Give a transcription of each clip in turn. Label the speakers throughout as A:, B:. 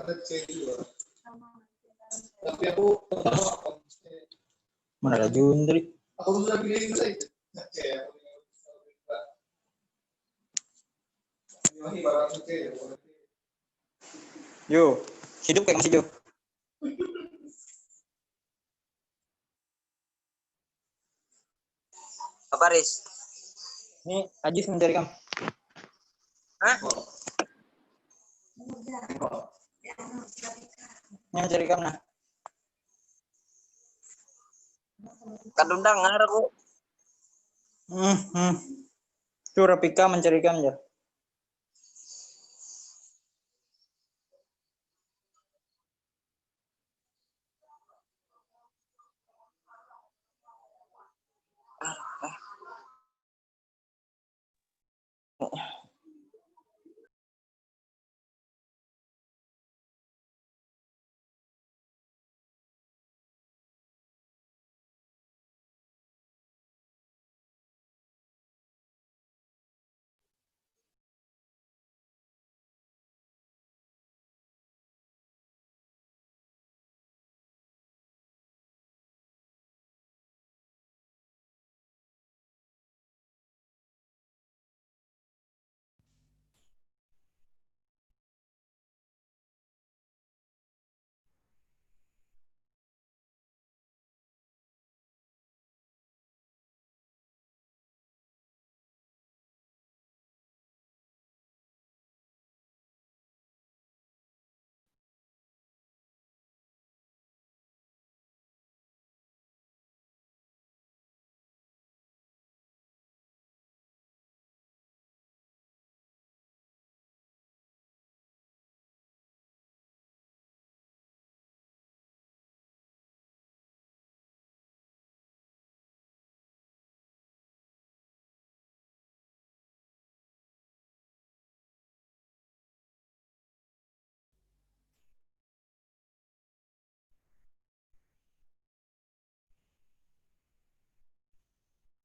A: Tapi aku
B: Mana ada Jundri?
A: aku sudah pilih saya.
B: Yo, hidup kayak masih Jo.
C: Apa Riz?
B: Ini Ajis mencari kamu.
C: Hah?
B: Mencari kamu nah.
C: Kadang dengar aku.
B: Tuh Rapika mencari kamu ya.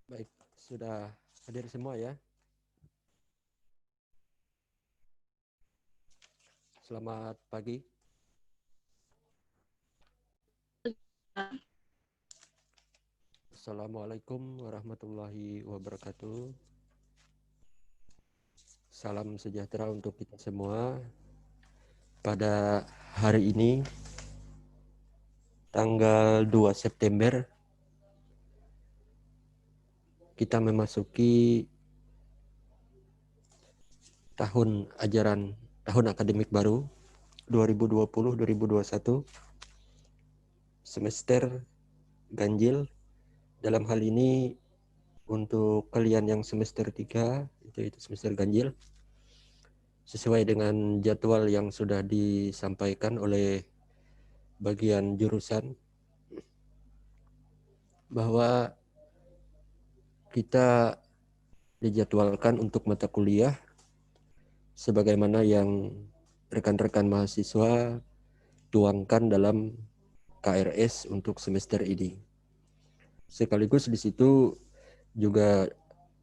D: Baik, sudah hadir semua ya. Selamat pagi. Assalamualaikum warahmatullahi wabarakatuh. Salam sejahtera untuk kita semua. Pada hari ini, tanggal 2 September, kita memasuki tahun akademik baru 2020-2021, semester ganjil. Dalam hal ini untuk kalian yang semester 3 itu semester ganjil, sesuai dengan jadwal yang sudah disampaikan oleh bagian jurusan, bahwa kita dijadwalkan untuk mata kuliah sebagaimana yang rekan-rekan mahasiswa tuangkan dalam KRS untuk semester ini. Sekaligus di situ juga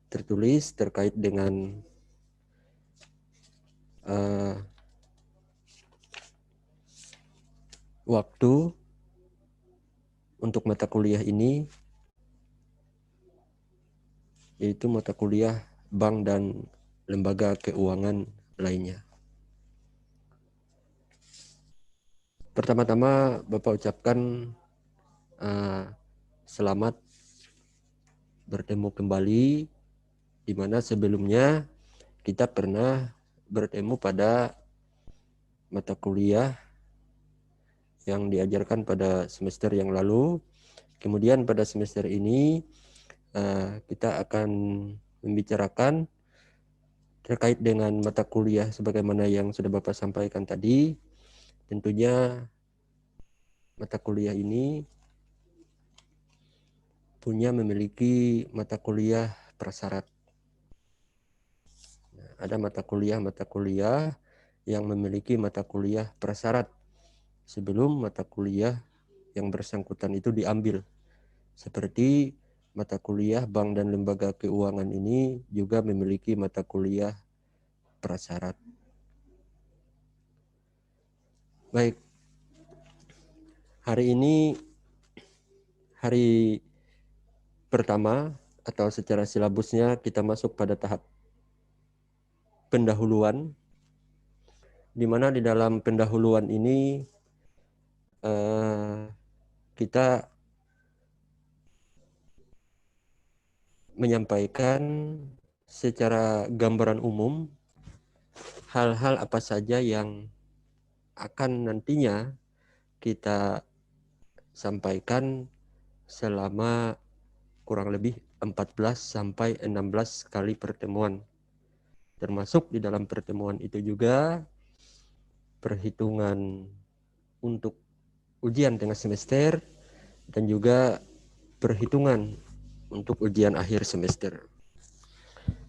D: tertulis terkait dengan waktu untuk mata kuliah ini, yaitu mata kuliah bank dan lembaga keuangan lainnya. Pertama-tama Bapak ucapkan selamat bertemu kembali, di mana sebelumnya kita pernah bertemu pada mata kuliah yang diajarkan pada semester yang lalu. Kemudian pada semester ini kita akan membicarakan terkait dengan mata kuliah sebagaimana yang sudah Bapak sampaikan tadi. Tentunya mata kuliah ini memiliki mata kuliah prasyarat. Ada mata kuliah yang memiliki mata kuliah prasyarat sebelum mata kuliah yang bersangkutan itu diambil. Seperti mata kuliah bank dan lembaga keuangan ini juga memiliki mata kuliah prasyarat. Baik. Hari ini hari pertama atau secara silabusnya kita masuk pada tahap pendahuluan, di mana di dalam pendahuluan ini kita menyampaikan secara gambaran umum hal-hal apa saja yang akan nantinya kita sampaikan selama kurang lebih 14 sampai 16 kali pertemuan. Termasuk di dalam pertemuan itu juga perhitungan untuk ujian tengah semester dan juga perhitungan untuk ujian akhir semester.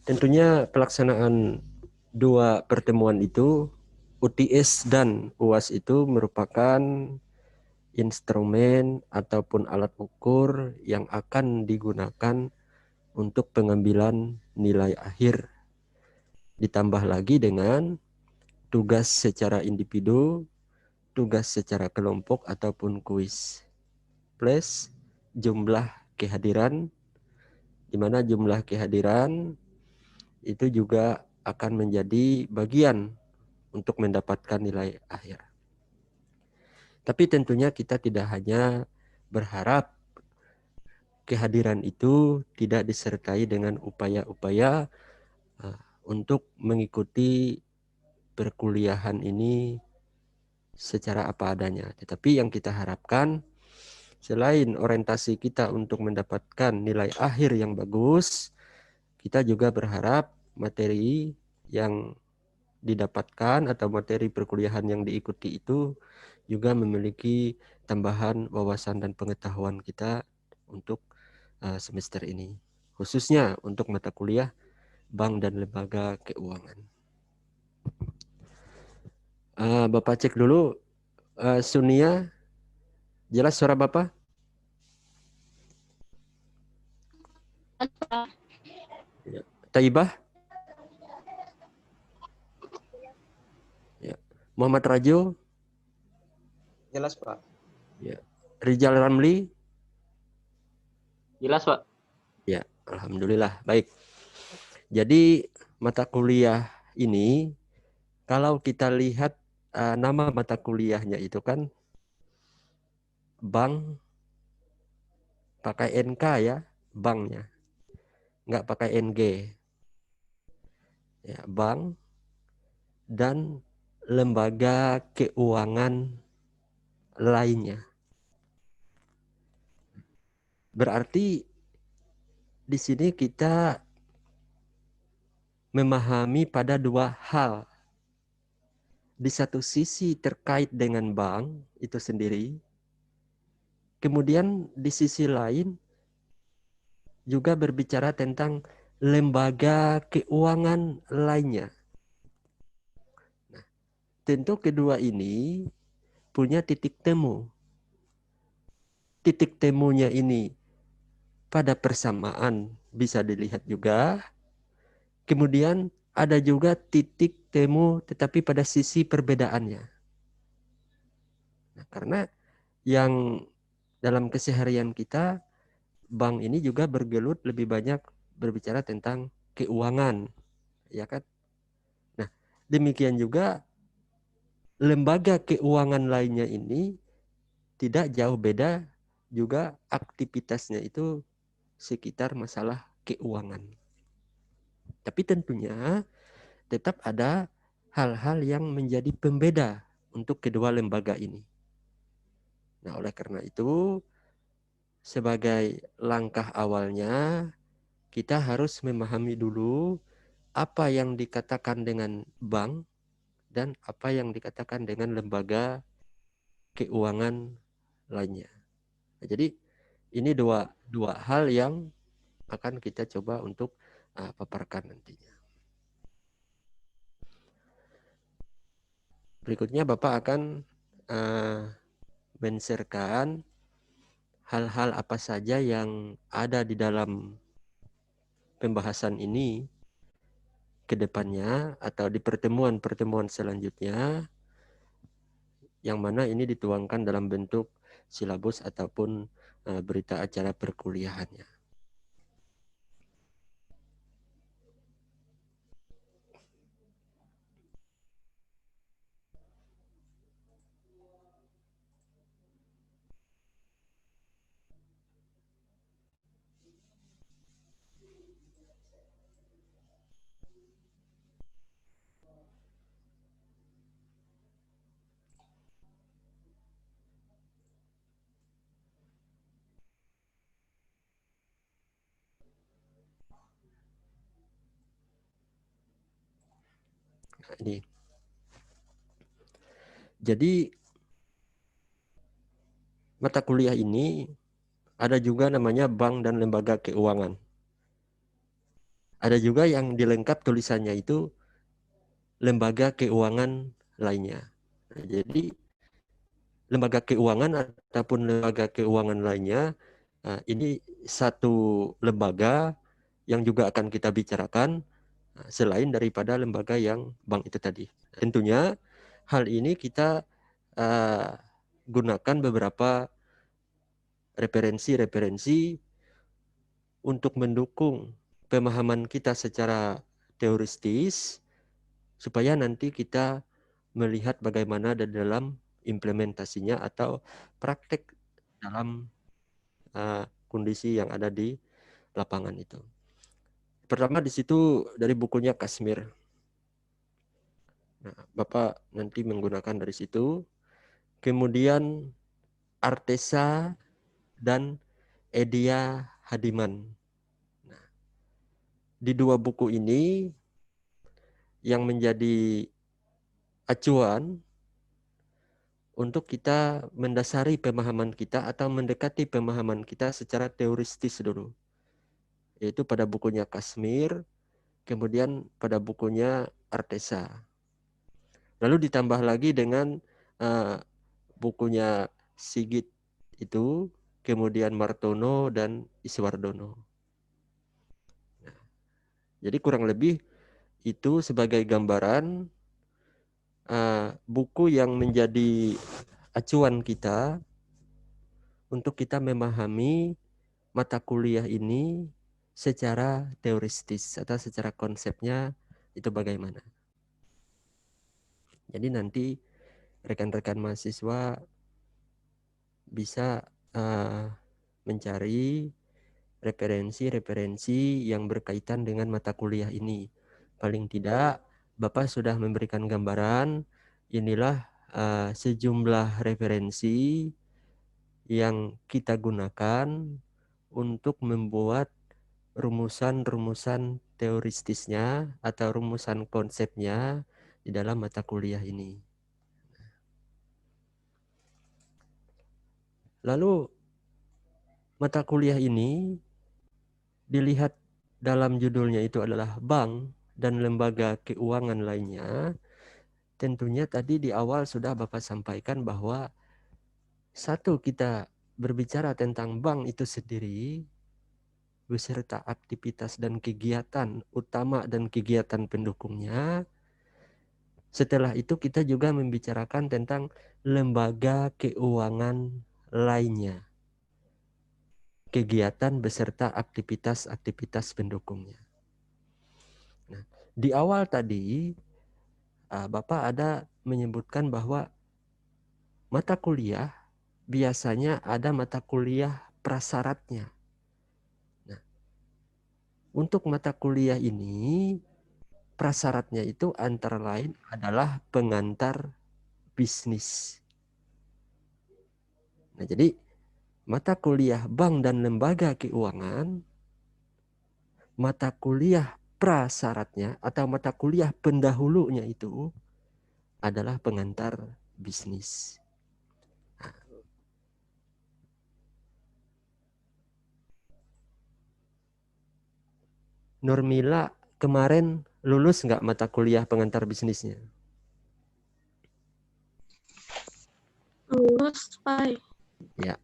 D: Tentunya pelaksanaan dua pertemuan itu, UTS dan UAS itu merupakan instrumen ataupun alat ukur yang akan digunakan untuk pengambilan nilai akhir. Ditambah lagi dengan tugas secara individu, tugas secara kelompok ataupun kuis. Plus jumlah kehadiran, di mana jumlah kehadiran itu juga akan menjadi bagian untuk mendapatkan nilai akhir. Tapi tentunya kita tidak hanya berharap kehadiran itu tidak disertai dengan upaya-upaya untuk mengikuti perkuliahan ini secara apa adanya. Tetapi yang kita harapkan, selain orientasi kita untuk mendapatkan nilai akhir yang bagus, kita juga berharap materi yang didapatkan atau materi perkuliahan yang diikuti itu juga memiliki tambahan wawasan dan pengetahuan kita untuk semester ini, khususnya untuk mata kuliah bank dan lembaga keuangan. Bapak cek dulu, Sunia, jelas suara Bapak? Ya. Taibah? Ya. Muhammad Rajo?
B: Jelas, Pak.
D: Ya. Rizal Ramli?
E: Jelas, Pak.
D: Ya, alhamdulillah. Baik. Jadi mata kuliah ini, kalau kita lihat nama mata kuliahnya itu kan bank pakai NK ya, banknya. Nggak pakai NG. Ya, bank dan lembaga keuangan lainnya. Berarti di sini kita memahami pada dua hal. Di satu sisi terkait dengan bank itu sendiri. Kemudian di sisi lain juga berbicara tentang lembaga keuangan lainnya. Nah, tentu kedua ini punya titik temu. Titik temunya ini pada persamaan bisa dilihat juga. Kemudian ada juga titik temu tetapi pada sisi perbedaannya. Nah, karena yang dalam keseharian kita, bank ini juga bergelut lebih banyak berbicara tentang keuangan, ya kan? Nah, demikian juga lembaga keuangan lainnya ini tidak jauh beda juga aktivitasnya itu sekitar masalah keuangan. Tapi tentunya tetap ada hal-hal yang menjadi pembeda untuk kedua lembaga ini. Nah, oleh karena itu, sebagai langkah awalnya, kita harus memahami dulu apa yang dikatakan dengan bank dan apa yang dikatakan dengan lembaga keuangan lainnya. Nah, jadi ini dua hal yang akan kita coba untuk paparkan nantinya. Berikutnya Bapak akan men-sharekan hal-hal apa saja yang ada di dalam pembahasan ini ke depannya atau di pertemuan-pertemuan selanjutnya yang mana ini dituangkan dalam bentuk silabus ataupun berita acara perkuliahannya. Nah, ini. Jadi mata kuliah ini ada juga namanya bank dan lembaga keuangan. Ada juga yang dilengkap tulisannya itu lembaga keuangan lainnya. Nah, jadi lembaga keuangan ataupun lembaga keuangan lainnya ini satu lembaga yang juga akan kita bicarakan selain daripada lembaga yang bank itu tadi. Tentunya hal ini kita gunakan beberapa referensi untuk mendukung pemahaman kita secara teoristis supaya nanti kita melihat bagaimana dalam implementasinya atau praktek dalam kondisi yang ada di lapangan itu. Pertama di situ dari bukunya Kashmir. Nah, Bapak nanti menggunakan dari situ. Kemudian Artesa dan Edia Hadiman. Nah, di dua buku ini yang menjadi acuan untuk kita mendasari pemahaman kita atau mendekati pemahaman kita secara teoristis dulu. Yaitu pada bukunya Kashmir, kemudian pada bukunya Artesa. Lalu ditambah lagi dengan bukunya Sigit itu, kemudian Martono dan Iswardono. Nah, jadi kurang lebih itu sebagai gambaran buku yang menjadi acuan kita untuk kita memahami mata kuliah ini secara teoristis atau secara konsepnya itu bagaimana. Jadi nanti rekan-rekan mahasiswa bisa mencari referensi-referensi yang berkaitan dengan mata kuliah ini. Paling tidak Bapak sudah memberikan gambaran, inilah sejumlah referensi yang kita gunakan untuk membuat rumusan-rumusan teoristisnya atau rumusan konsepnya di dalam mata kuliah ini. Lalu mata kuliah ini dilihat dalam judulnya itu adalah bank dan lembaga keuangan lainnya. Tentunya tadi di awal sudah Bapak sampaikan bahwa satu, kita berbicara tentang bank itu sendiri beserta aktivitas dan kegiatan utama dan kegiatan pendukungnya. Setelah itu kita juga membicarakan tentang lembaga keuangan lainnya, kegiatan beserta aktivitas-aktivitas pendukungnya. Nah, di awal tadi Bapak ada menyebutkan bahwa mata kuliah biasanya ada mata kuliah prasyaratnya. Nah, untuk mata kuliah ini prasyaratnya itu antara lain adalah pengantar bisnis. Nah, jadi mata kuliah bank dan lembaga keuangan, mata kuliah prasyaratnya atau mata kuliah pendahulunya itu adalah pengantar bisnis. Nurmila kemarin lulus nggak mata kuliah pengantar bisnisnya?
E: Lulus, Pak.
D: Ya.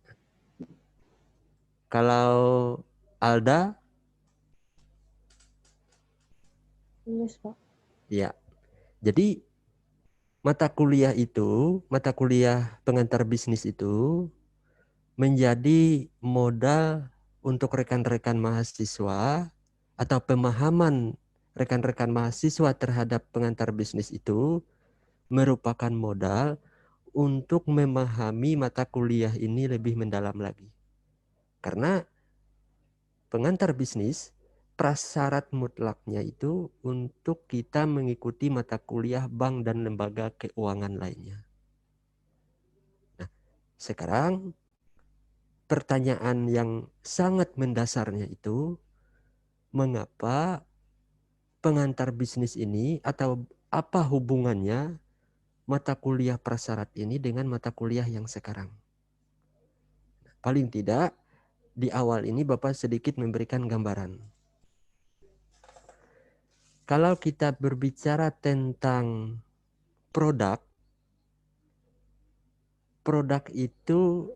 D: Kalau Alda?
E: Lulus, Pak.
D: Ya. Jadi mata kuliah pengantar bisnis itu menjadi modal untuk rekan-rekan mahasiswa atau pemahaman rekan-rekan mahasiswa terhadap pengantar bisnis itu merupakan modal untuk memahami mata kuliah ini lebih mendalam lagi. Karena pengantar bisnis, prasyarat mutlaknya itu untuk kita mengikuti mata kuliah bank dan lembaga keuangan lainnya. Nah, sekarang pertanyaan yang sangat mendasarnya itu, mengapa pengantar bisnis ini atau apa hubungannya mata kuliah prasyarat ini dengan mata kuliah yang sekarang? Paling tidak di awal ini Bapak sedikit memberikan gambaran. Kalau kita berbicara tentang produk itu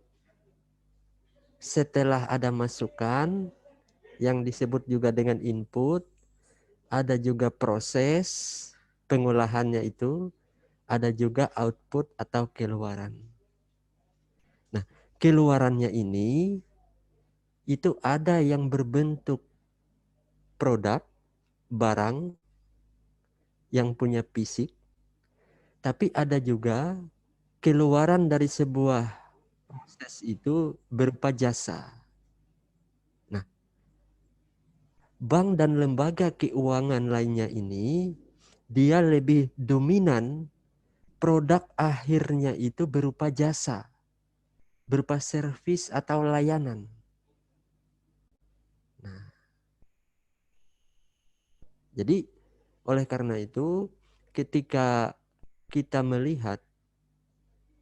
D: setelah ada masukan yang disebut juga dengan input, ada juga proses pengolahannya itu, ada juga output atau keluaran. Nah, keluarannya ini itu ada yang berbentuk produk, barang yang punya fisik, tapi ada juga keluaran dari sebuah proses itu berupa jasa. Nah, bank dan lembaga keuangan lainnya ini dia lebih dominan produk akhirnya itu berupa jasa, berupa servis atau layanan. Nah, jadi oleh karena itu ketika kita melihat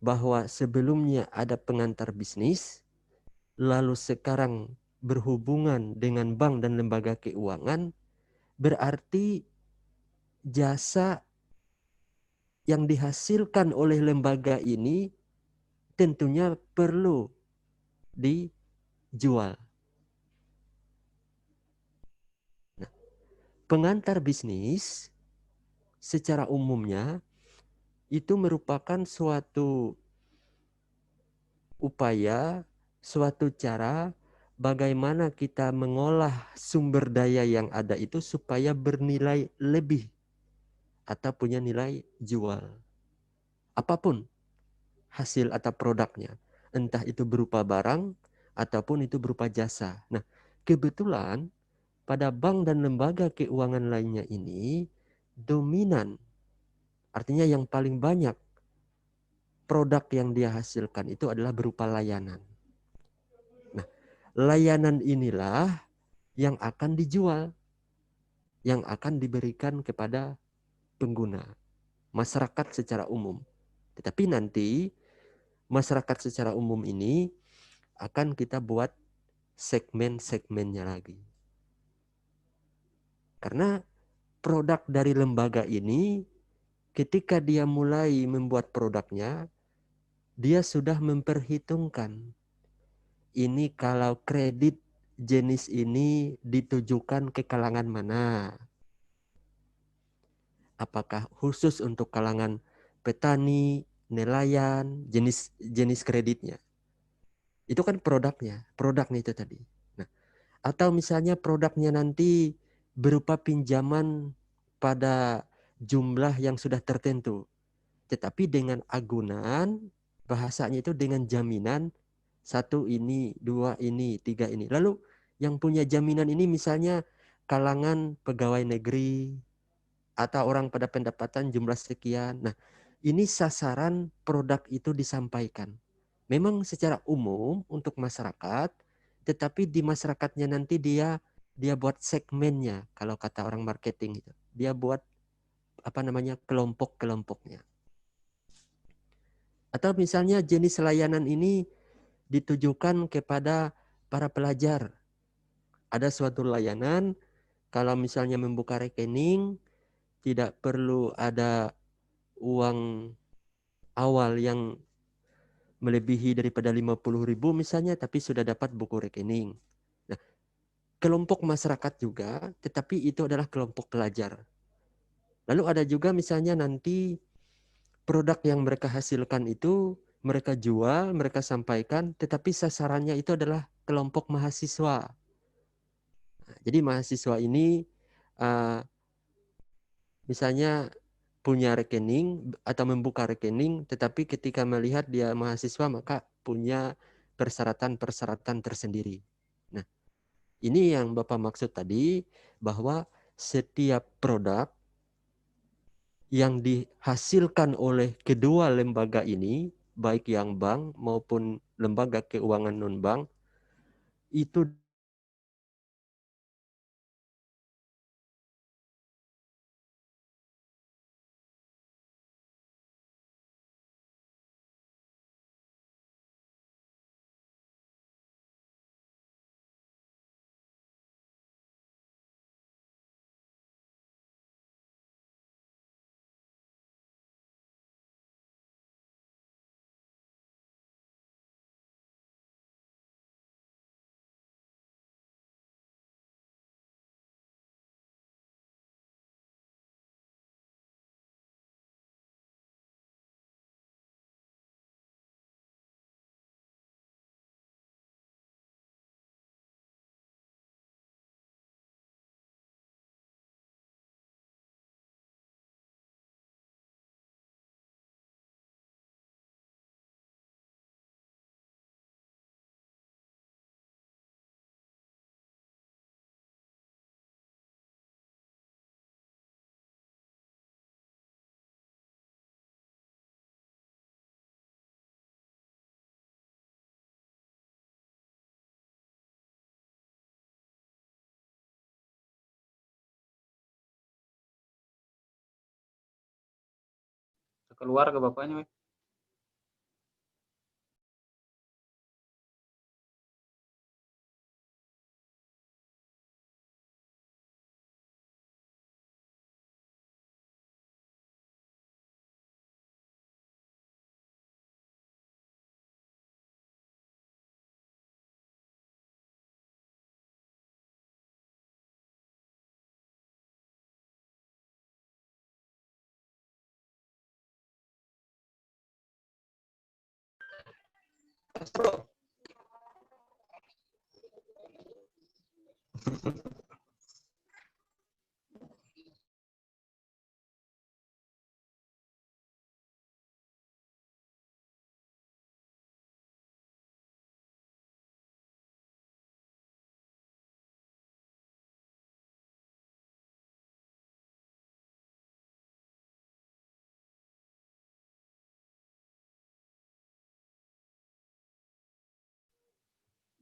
D: bahwa sebelumnya ada pengantar bisnis, lalu sekarang berhubungan dengan bank dan lembaga keuangan, berarti jasa yang dihasilkan oleh lembaga ini tentunya perlu dijual. Nah, pengantar bisnis secara umumnya itu merupakan suatu upaya, suatu cara bagaimana kita mengolah sumber daya yang ada itu supaya bernilai lebih atau punya nilai jual. Apapun hasil atau produknya, entah itu berupa barang ataupun itu berupa jasa. Nah, kebetulan pada bank dan lembaga keuangan lainnya ini dominan, artinya yang paling banyak produk yang dia hasilkan itu adalah berupa layanan. Nah, layanan inilah yang akan dijual, yang akan diberikan kepada pengguna, masyarakat secara umum. Tetapi nanti masyarakat secara umum ini akan kita buat segmen-segmennya lagi. Karena produk dari lembaga ini ketika dia mulai membuat produknya, dia sudah memperhitungkan ini kalau kredit jenis ini ditujukan ke kalangan mana. Apakah khusus untuk kalangan petani, nelayan, jenis kreditnya. Itu kan produknya itu tadi. Nah, atau misalnya produknya nanti berupa pinjaman pada jumlah yang sudah tertentu. Tetapi dengan agunan, bahasanya itu dengan jaminan 1 ini, 2 ini, 3 ini. Lalu yang punya jaminan ini misalnya kalangan pegawai negeri atau orang pada pendapatan jumlah sekian. Nah, ini sasaran produk itu disampaikan. Memang secara umum untuk masyarakat, tetapi di masyarakatnya nanti dia buat segmennya kalau kata orang marketing itu. Dia buat kelompok-kelompoknya. Atau misalnya jenis layanan ini ditujukan kepada para pelajar. Ada suatu layanan kalau misalnya membuka rekening tidak perlu ada uang awal yang melebihi daripada 50.000 misalnya, tapi sudah dapat buku rekening. Nah, kelompok masyarakat juga, tetapi itu adalah kelompok pelajar. Lalu ada juga misalnya nanti produk yang mereka hasilkan itu mereka jual, mereka sampaikan, tetapi sasarannya itu adalah kelompok mahasiswa. Nah, jadi mahasiswa ini misalnya punya rekening atau membuka rekening, tetapi ketika melihat dia mahasiswa maka punya persyaratan-persyaratan tersendiri. Nah, ini yang Bapak maksud tadi, bahwa setiap produk yang dihasilkan oleh kedua lembaga ini, baik yang bank maupun lembaga keuangan non-bank, itu
E: Keluar ke bapaknya, weh.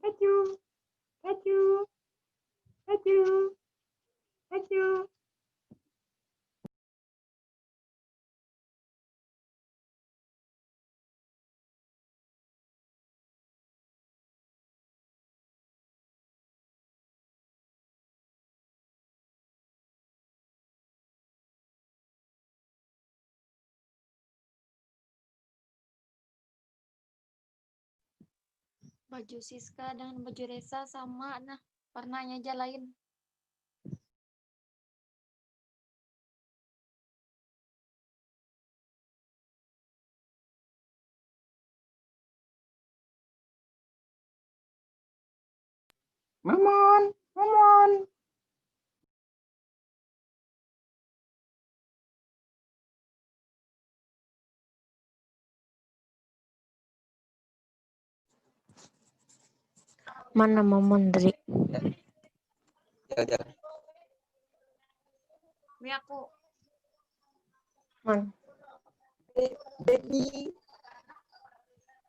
F: Maju, maju, maju, maju.
G: Baju Siska dengan baju Reza sama, nah warnanya aja lain.
F: Mamon, mamon.
H: Mana Mamon Dri?
B: Jalan-jalan.
G: Ini aku
H: Man.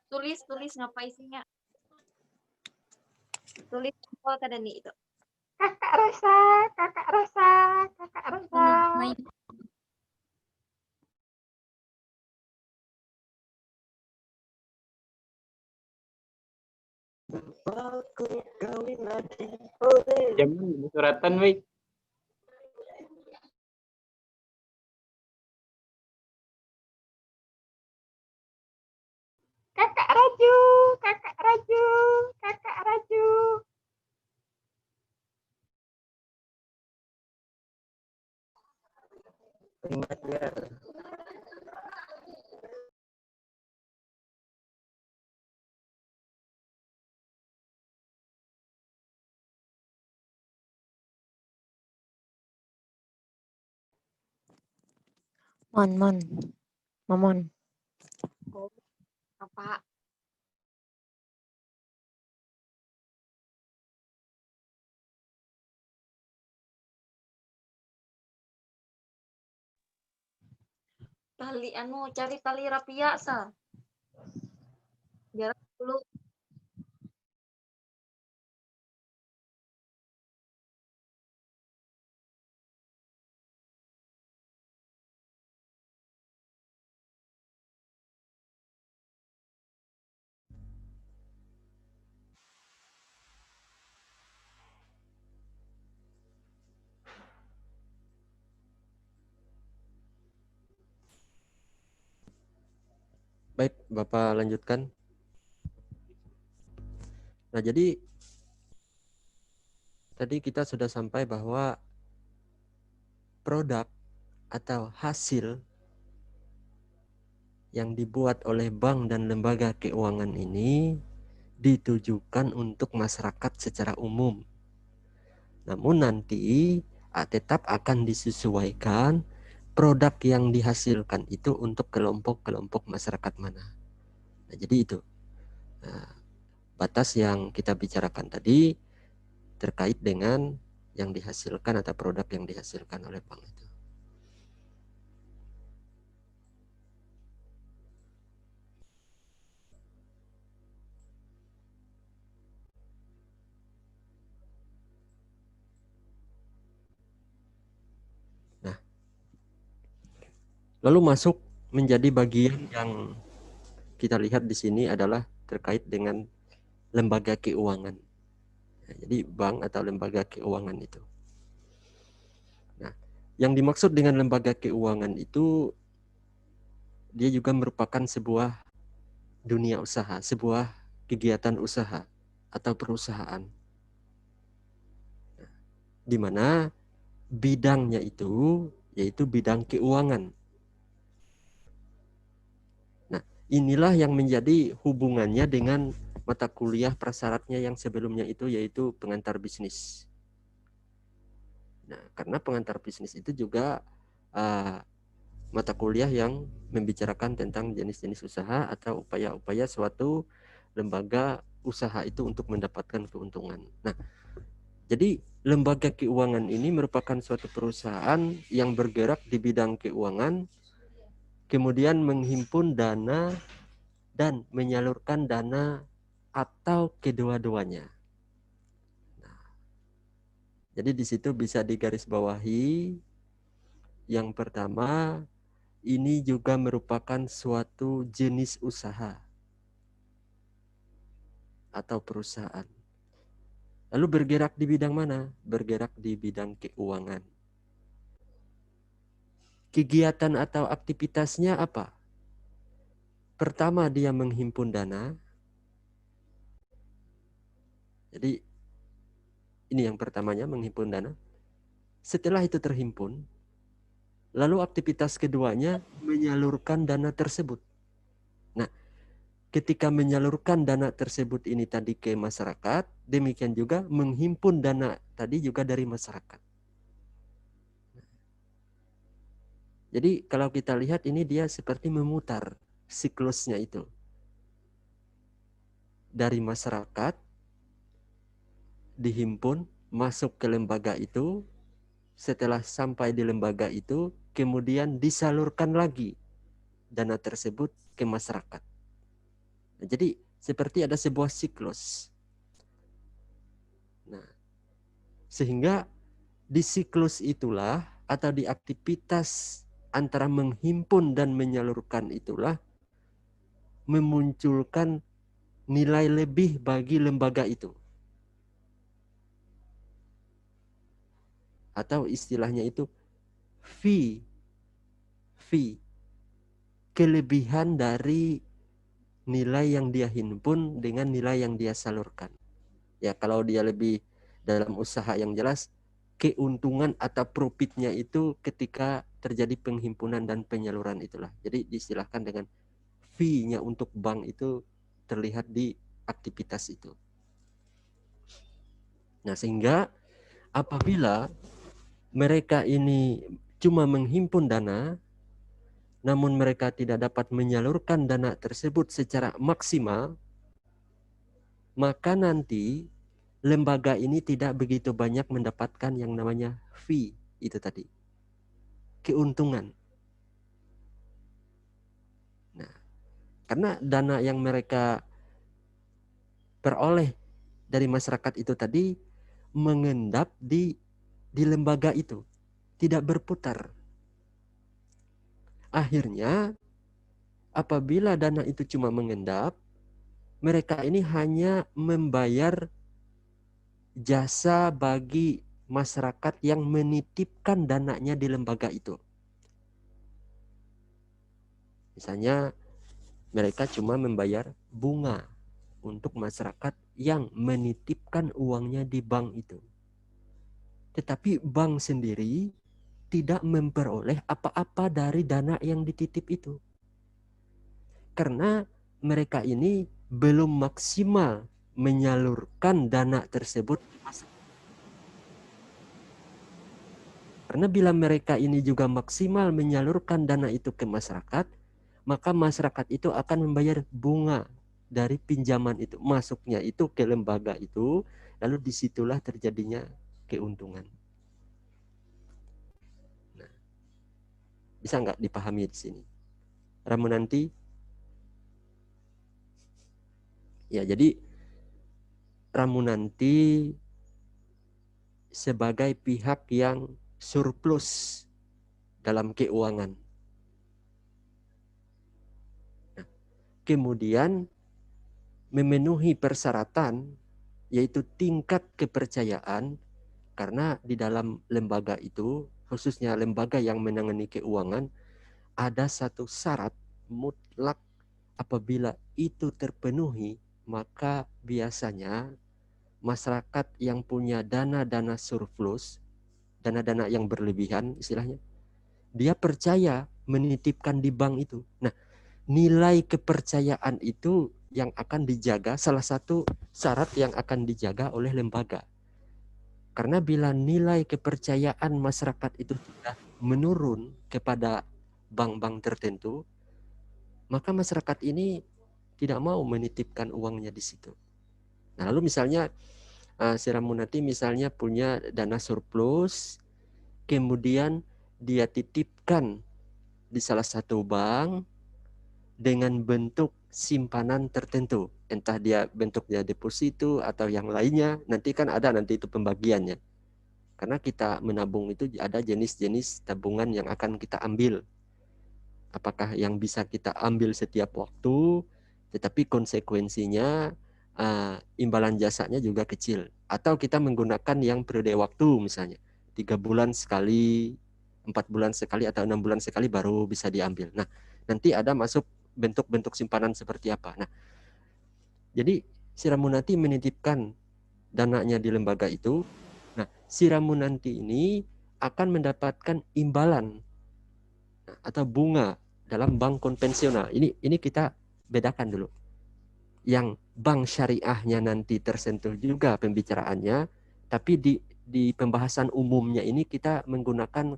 G: tulis ngapa isinya. Tulis apa kada nih itu.
F: Kakak Rosa, kakak Rosa, kakak Rosa.
G: Main.
B: Aku kawin lagi.
E: Jangan suratan, weh.
F: Kakak Raju, kakak Raju, kakak Raju.
B: Ingat ya.
H: Mamon.
G: Oh, apa? Tali cari tali rapia sa. Jarak dulu.
D: Baik, Bapak lanjutkan. Nah, jadi tadi kita sudah sampai bahwa produk atau hasil yang dibuat oleh bank dan lembaga keuangan ini ditujukan untuk masyarakat secara umum. Namun nanti tetap akan disesuaikan produk yang dihasilkan itu untuk kelompok-kelompok masyarakat mana. Nah, jadi itu batas yang kita bicarakan tadi terkait dengan yang dihasilkan atau produk yang dihasilkan oleh bank itu. Nah, lalu masuk menjadi bagian yang kita lihat di sini adalah terkait dengan lembaga keuangan. Nah, jadi bank atau lembaga keuangan itu. Nah, yang dimaksud dengan lembaga keuangan itu dia juga merupakan sebuah dunia usaha, sebuah kegiatan usaha atau perusahaan. Nah, di mana bidangnya itu yaitu bidang keuangan. Nah, inilah yang menjadi hubungannya dengan mata kuliah prasyaratnya yang sebelumnya itu yaitu pengantar bisnis. Nah, karena pengantar bisnis itu juga mata kuliah yang membicarakan tentang jenis-jenis usaha atau upaya-upaya suatu lembaga usaha itu untuk mendapatkan keuntungan. Nah, jadi lembaga keuangan ini merupakan suatu perusahaan yang bergerak di bidang keuangan, kemudian menghimpun dana dan menyalurkan dana atau kedua-duanya. Nah, jadi di situ bisa digarisbawahi yang pertama, ini juga merupakan suatu jenis usaha atau perusahaan. Lalu bergerak di bidang mana? Bergerak di bidang keuangan. Kegiatan atau aktivitasnya apa? Pertama, dia menghimpun dana. Jadi ini yang pertamanya, menghimpun dana. Setelah itu terhimpun, lalu aktivitas keduanya menyalurkan dana tersebut. Nah, ketika menyalurkan dana tersebut ini tadi ke masyarakat, demikian juga menghimpun dana tadi juga dari masyarakat. Jadi kalau kita lihat ini dia seperti memutar siklusnya itu. Dari masyarakat, dihimpun, masuk ke lembaga itu, setelah sampai di lembaga itu, kemudian disalurkan lagi dana tersebut ke masyarakat. Nah, jadi seperti ada sebuah siklus. Nah, sehingga di siklus itulah atau di aktivitas antara menghimpun dan menyalurkan itulah memunculkan nilai lebih bagi lembaga itu. Atau istilahnya itu fee. Kelebihan dari nilai yang dia himpun dengan nilai yang dia salurkan. Ya, kalau dia lebih dalam usaha yang jelas, keuntungan atau profitnya itu ketika terjadi penghimpunan dan penyaluran itulah. Jadi diistilahkan dengan fee-nya untuk bank itu terlihat di aktivitas itu. Nah, sehingga apabila mereka ini cuma menghimpun dana, namun mereka tidak dapat menyalurkan dana tersebut secara maksimal, maka nanti lembaga ini tidak begitu banyak mendapatkan yang namanya fee, itu tadi, keuntungan. Nah, karena dana yang mereka peroleh dari masyarakat itu tadi mengendap di lembaga itu, tidak berputar. Akhirnya apabila dana itu cuma mengendap, mereka ini hanya membayar jasa bagi masyarakat yang menitipkan dananya di lembaga itu. Misalnya mereka cuma membayar bunga untuk masyarakat yang menitipkan uangnya di bank itu. Tetapi bank sendiri tidak memperoleh apa-apa dari dana yang dititip itu. Karena mereka ini belum maksimal menyalurkan dana tersebut. Karena bila mereka ini juga maksimal menyalurkan dana itu ke masyarakat, maka masyarakat itu akan membayar bunga dari pinjaman itu. Masuknya itu ke lembaga itu, lalu disitulah terjadinya keuntungan. Nah, bisa nggak dipahami di sini? Ramunanti? Ya, jadi Ramunanti sebagai pihak yang surplus dalam keuangan. Nah, kemudian memenuhi persyaratan yaitu tingkat kepercayaan, karena di dalam lembaga itu, khususnya lembaga yang menangani keuangan, ada satu syarat mutlak. Apabila itu terpenuhi, maka biasanya masyarakat yang punya dana-dana surplus, dana-dana yang berlebihan istilahnya, dia percaya menitipkan di bank itu. Nah, nilai kepercayaan itu yang akan dijaga, salah satu syarat yang akan dijaga oleh lembaga. Karena bila nilai kepercayaan masyarakat itu sudah menurun kepada bank-bank tertentu, maka masyarakat ini tidak mau menitipkan uangnya di situ. Nah, lalu misalnya si Ramunanti misalnya punya dana surplus, kemudian dia titipkan di salah satu bank dengan bentuk simpanan tertentu, entah dia bentuknya deposito atau yang lainnya, nanti kan ada nanti itu pembagiannya. Karena kita menabung itu ada jenis-jenis tabungan yang akan kita ambil. Apakah yang bisa kita ambil setiap waktu, tetapi konsekuensinya imbalan jasanya juga kecil. Atau kita menggunakan yang periode waktu misalnya 3 bulan sekali, 4 bulan sekali, atau 6 bulan sekali baru bisa diambil. Nah, nanti ada masuk bentuk-bentuk simpanan seperti apa. Nah, jadi si Ramunanti menitipkan dananya di lembaga itu. Nah, si Ramunanti ini akan mendapatkan imbalan atau bunga dalam bank konvensional. Ini kita bedakan dulu. Yang bank syariahnya nanti tersentuh juga pembicaraannya, tapi di pembahasan umumnya ini kita menggunakan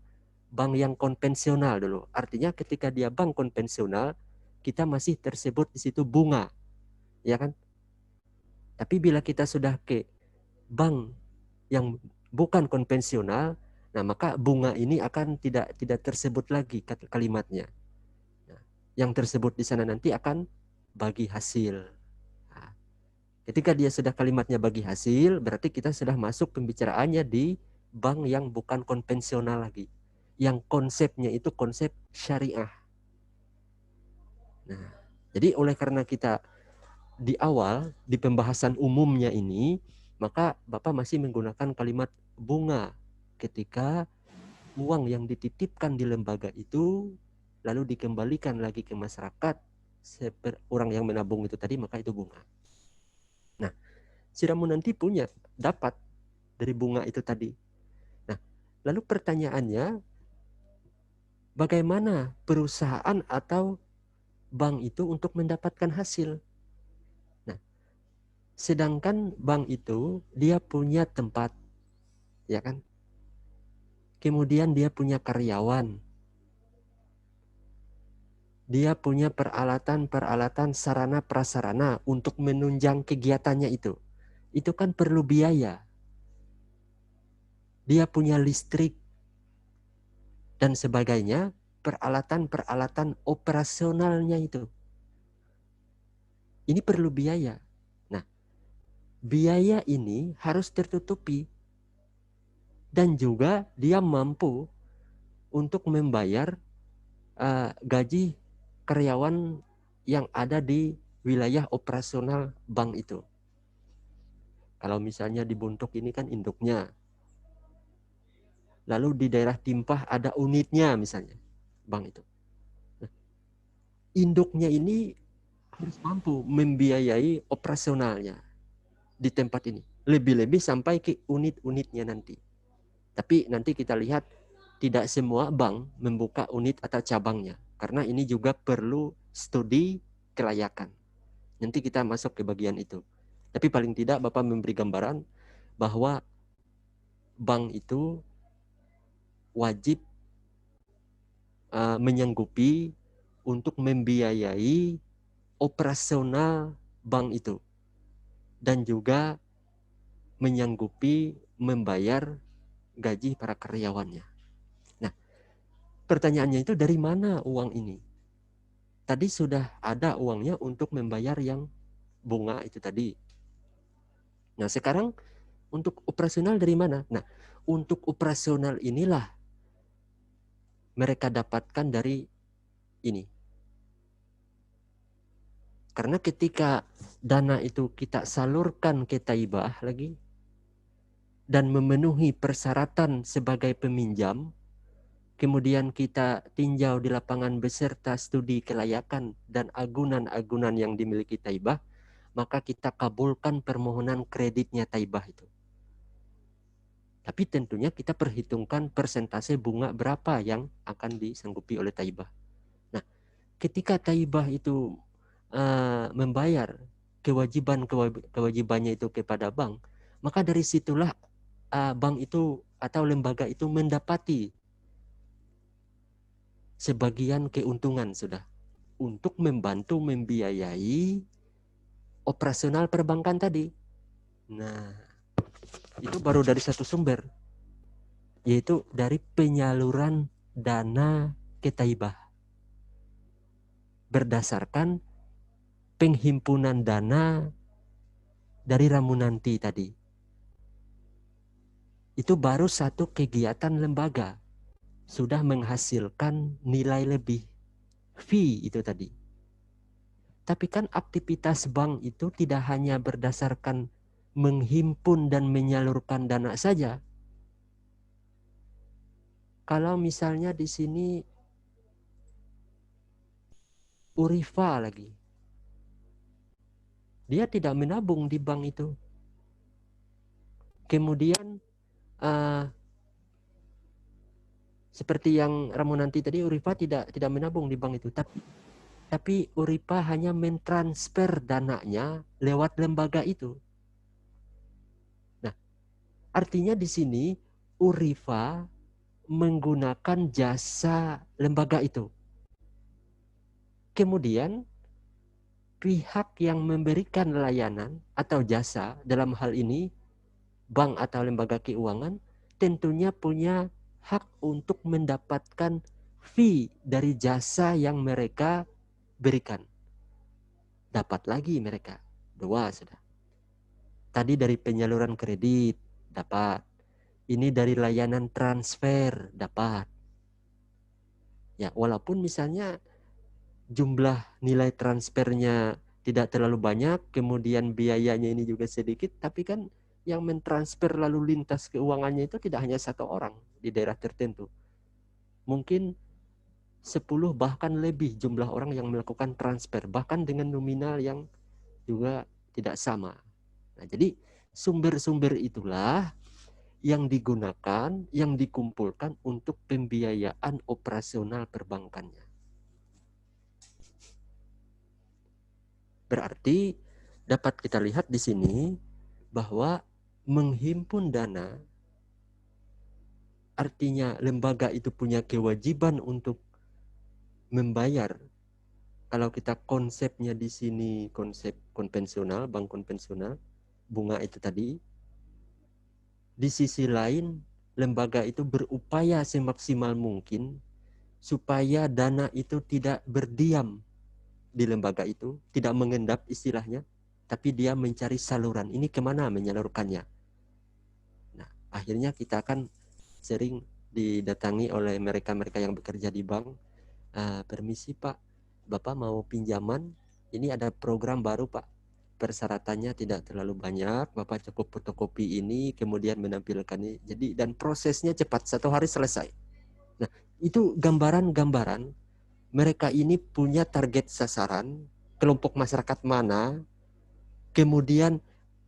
D: bank yang konvensional dulu. Artinya ketika dia bank konvensional, kita masih tersebut di situ bunga, ya kan? Tapi bila kita sudah ke bank yang bukan konvensional, nah maka bunga ini akan tidak tersebut lagi kalimatnya. Nah, yang tersebut di sana nanti akan bagi hasil. Nah, ketika dia sudah kalimatnya bagi hasil, berarti kita sudah masuk pembicaraannya di bank yang bukan konvensional lagi. Yang konsepnya itu konsep syariah. Nah, jadi oleh karena kita di awal di pembahasan umumnya ini, maka Bapak masih menggunakan kalimat bunga ketika uang yang dititipkan di lembaga itu lalu dikembalikan lagi ke masyarakat orang yang menabung itu tadi, maka itu bunga. Nah, si Ramunanti punya dapat dari bunga itu tadi. Nah, lalu pertanyaannya, bagaimana perusahaan atau bank itu untuk mendapatkan hasil? Nah, sedangkan bank itu dia punya tempat, ya kan? Kemudian dia punya karyawan. dia punya peralatan-peralatan sarana prasarana untuk menunjang kegiatannya itu. Itu kan perlu biaya. Dia punya listrik dan sebagainya, peralatan-peralatan operasionalnya itu. Ini perlu biaya. Nah, biaya ini harus tertutupi. Dan juga dia mampu untuk membayar gaji karyawan yang ada di wilayah operasional bank itu. Kalau misalnya di Buntuk ini kan induknya. Lalu di daerah Timpah ada unitnya misalnya, bank itu. Nah, induknya ini harus mampu membiayai operasionalnya di tempat ini. Lebih-lebih sampai ke unit-unitnya nanti. Tapi nanti kita lihat tidak semua bank membuka unit atau cabangnya. Karena ini juga perlu studi kelayakan. Nanti kita masuk ke bagian itu. Tapi paling tidak Bapak memberi gambaran bahwa bank itu wajib menyanggupi untuk membiayai operasional bank itu. Dan juga menyanggupi membayar gaji para karyawannya. Nah, pertanyaannya itu dari mana uang ini? Tadi sudah ada uangnya untuk membayar yang bunga itu tadi. Nah, sekarang untuk operasional dari mana? Nah, untuk operasional inilah mereka dapatkan dari ini. Karena ketika dana itu kita salurkan ke Taibah lagi dan memenuhi persyaratan sebagai peminjam, kemudian kita tinjau di lapangan beserta studi kelayakan dan agunan-agunan yang dimiliki Taibah, maka kita kabulkan permohonan kreditnya Taibah itu. Tapi tentunya kita perhitungkan persentase bunga berapa yang akan disanggupi oleh Taibah. Nah, ketika Taibah itu membayar kewajibannya itu kepada bank, maka dari situlah bank itu atau lembaga itu mendapati sebagian keuntungan sudah untuk membantu membiayai operasional perbankan tadi. Nah, itu baru dari satu sumber, yaitu dari penyaluran dana ke Taibah berdasarkan penghimpunan dana dari Ramunanti tadi. Itu baru satu kegiatan lembaga sudah menghasilkan nilai lebih, fee itu tadi. Tapi kan aktivitas bank itu tidak hanya berdasarkan menghimpun dan menyalurkan dana saja. Kalau misalnya di sini Urifa lagi, dia tidak menabung di bank itu. Kemudian seperti yang Ramunanti tadi, Urifa tidak menabung di bank itu, tapi Urifa hanya mentransfer dananya lewat lembaga itu. Artinya di sini Urifa menggunakan jasa lembaga itu. Kemudian pihak yang memberikan layanan atau jasa dalam hal ini bank atau lembaga keuangan tentunya punya hak untuk mendapatkan fee dari jasa yang mereka berikan. Dapat lagi mereka. 2 sudah. Tadi dari penyaluran kredit dapat. Ini dari layanan transfer dapat. Ya, walaupun misalnya jumlah nilai transfernya tidak terlalu banyak, kemudian biayanya ini juga sedikit, tapi kan yang mentransfer lalu lintas keuangannya itu tidak hanya 1 orang di daerah tertentu. Mungkin 10 bahkan lebih jumlah orang yang melakukan transfer, bahkan dengan nominal yang juga tidak sama. Nah, jadi sumber-sumber itulah yang digunakan, yang dikumpulkan untuk pembiayaan operasional perbankannya. Berarti dapat kita lihat di sini bahwa menghimpun dana artinya lembaga itu punya kewajiban untuk membayar kalau kita konsepnya di sini konsep konvensional, bank konvensional, bunga itu tadi, di sisi lain lembaga itu berupaya semaksimal mungkin supaya dana itu tidak berdiam di lembaga itu, tidak mengendap istilahnya, tapi dia mencari saluran. Ini kemana menyalurkannya? Nah, akhirnya kita akan sering didatangi oleh mereka-mereka yang bekerja di bank. Permisi Pak, Bapak mau pinjaman? Ini ada program baru Pak. Persyaratannya tidak terlalu banyak. Bapak cukup fotokopi ini, kemudian menampilkan ini. Jadi dan prosesnya cepat, 1 hari selesai. Nah, itu gambaran-gambaran mereka ini punya target sasaran, kelompok masyarakat mana, kemudian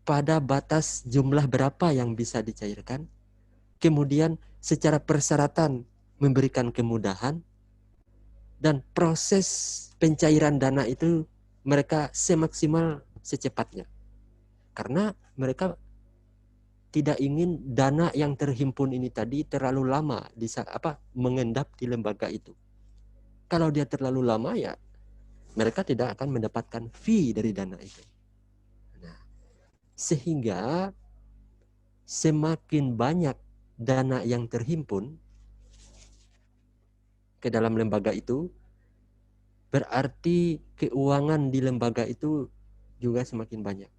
D: pada batas jumlah berapa yang bisa dicairkan, kemudian secara persyaratan memberikan kemudahan, dan proses pencairan dana itu mereka semaksimal secepatnya. Karena mereka tidak ingin dana yang terhimpun ini tadi terlalu lama mengendap di lembaga itu. Kalau dia terlalu lama ya mereka tidak akan mendapatkan fee dari dana itu. Nah, sehingga semakin banyak dana yang terhimpun ke dalam lembaga itu, berarti keuangan di lembaga itu juga semakin banyak.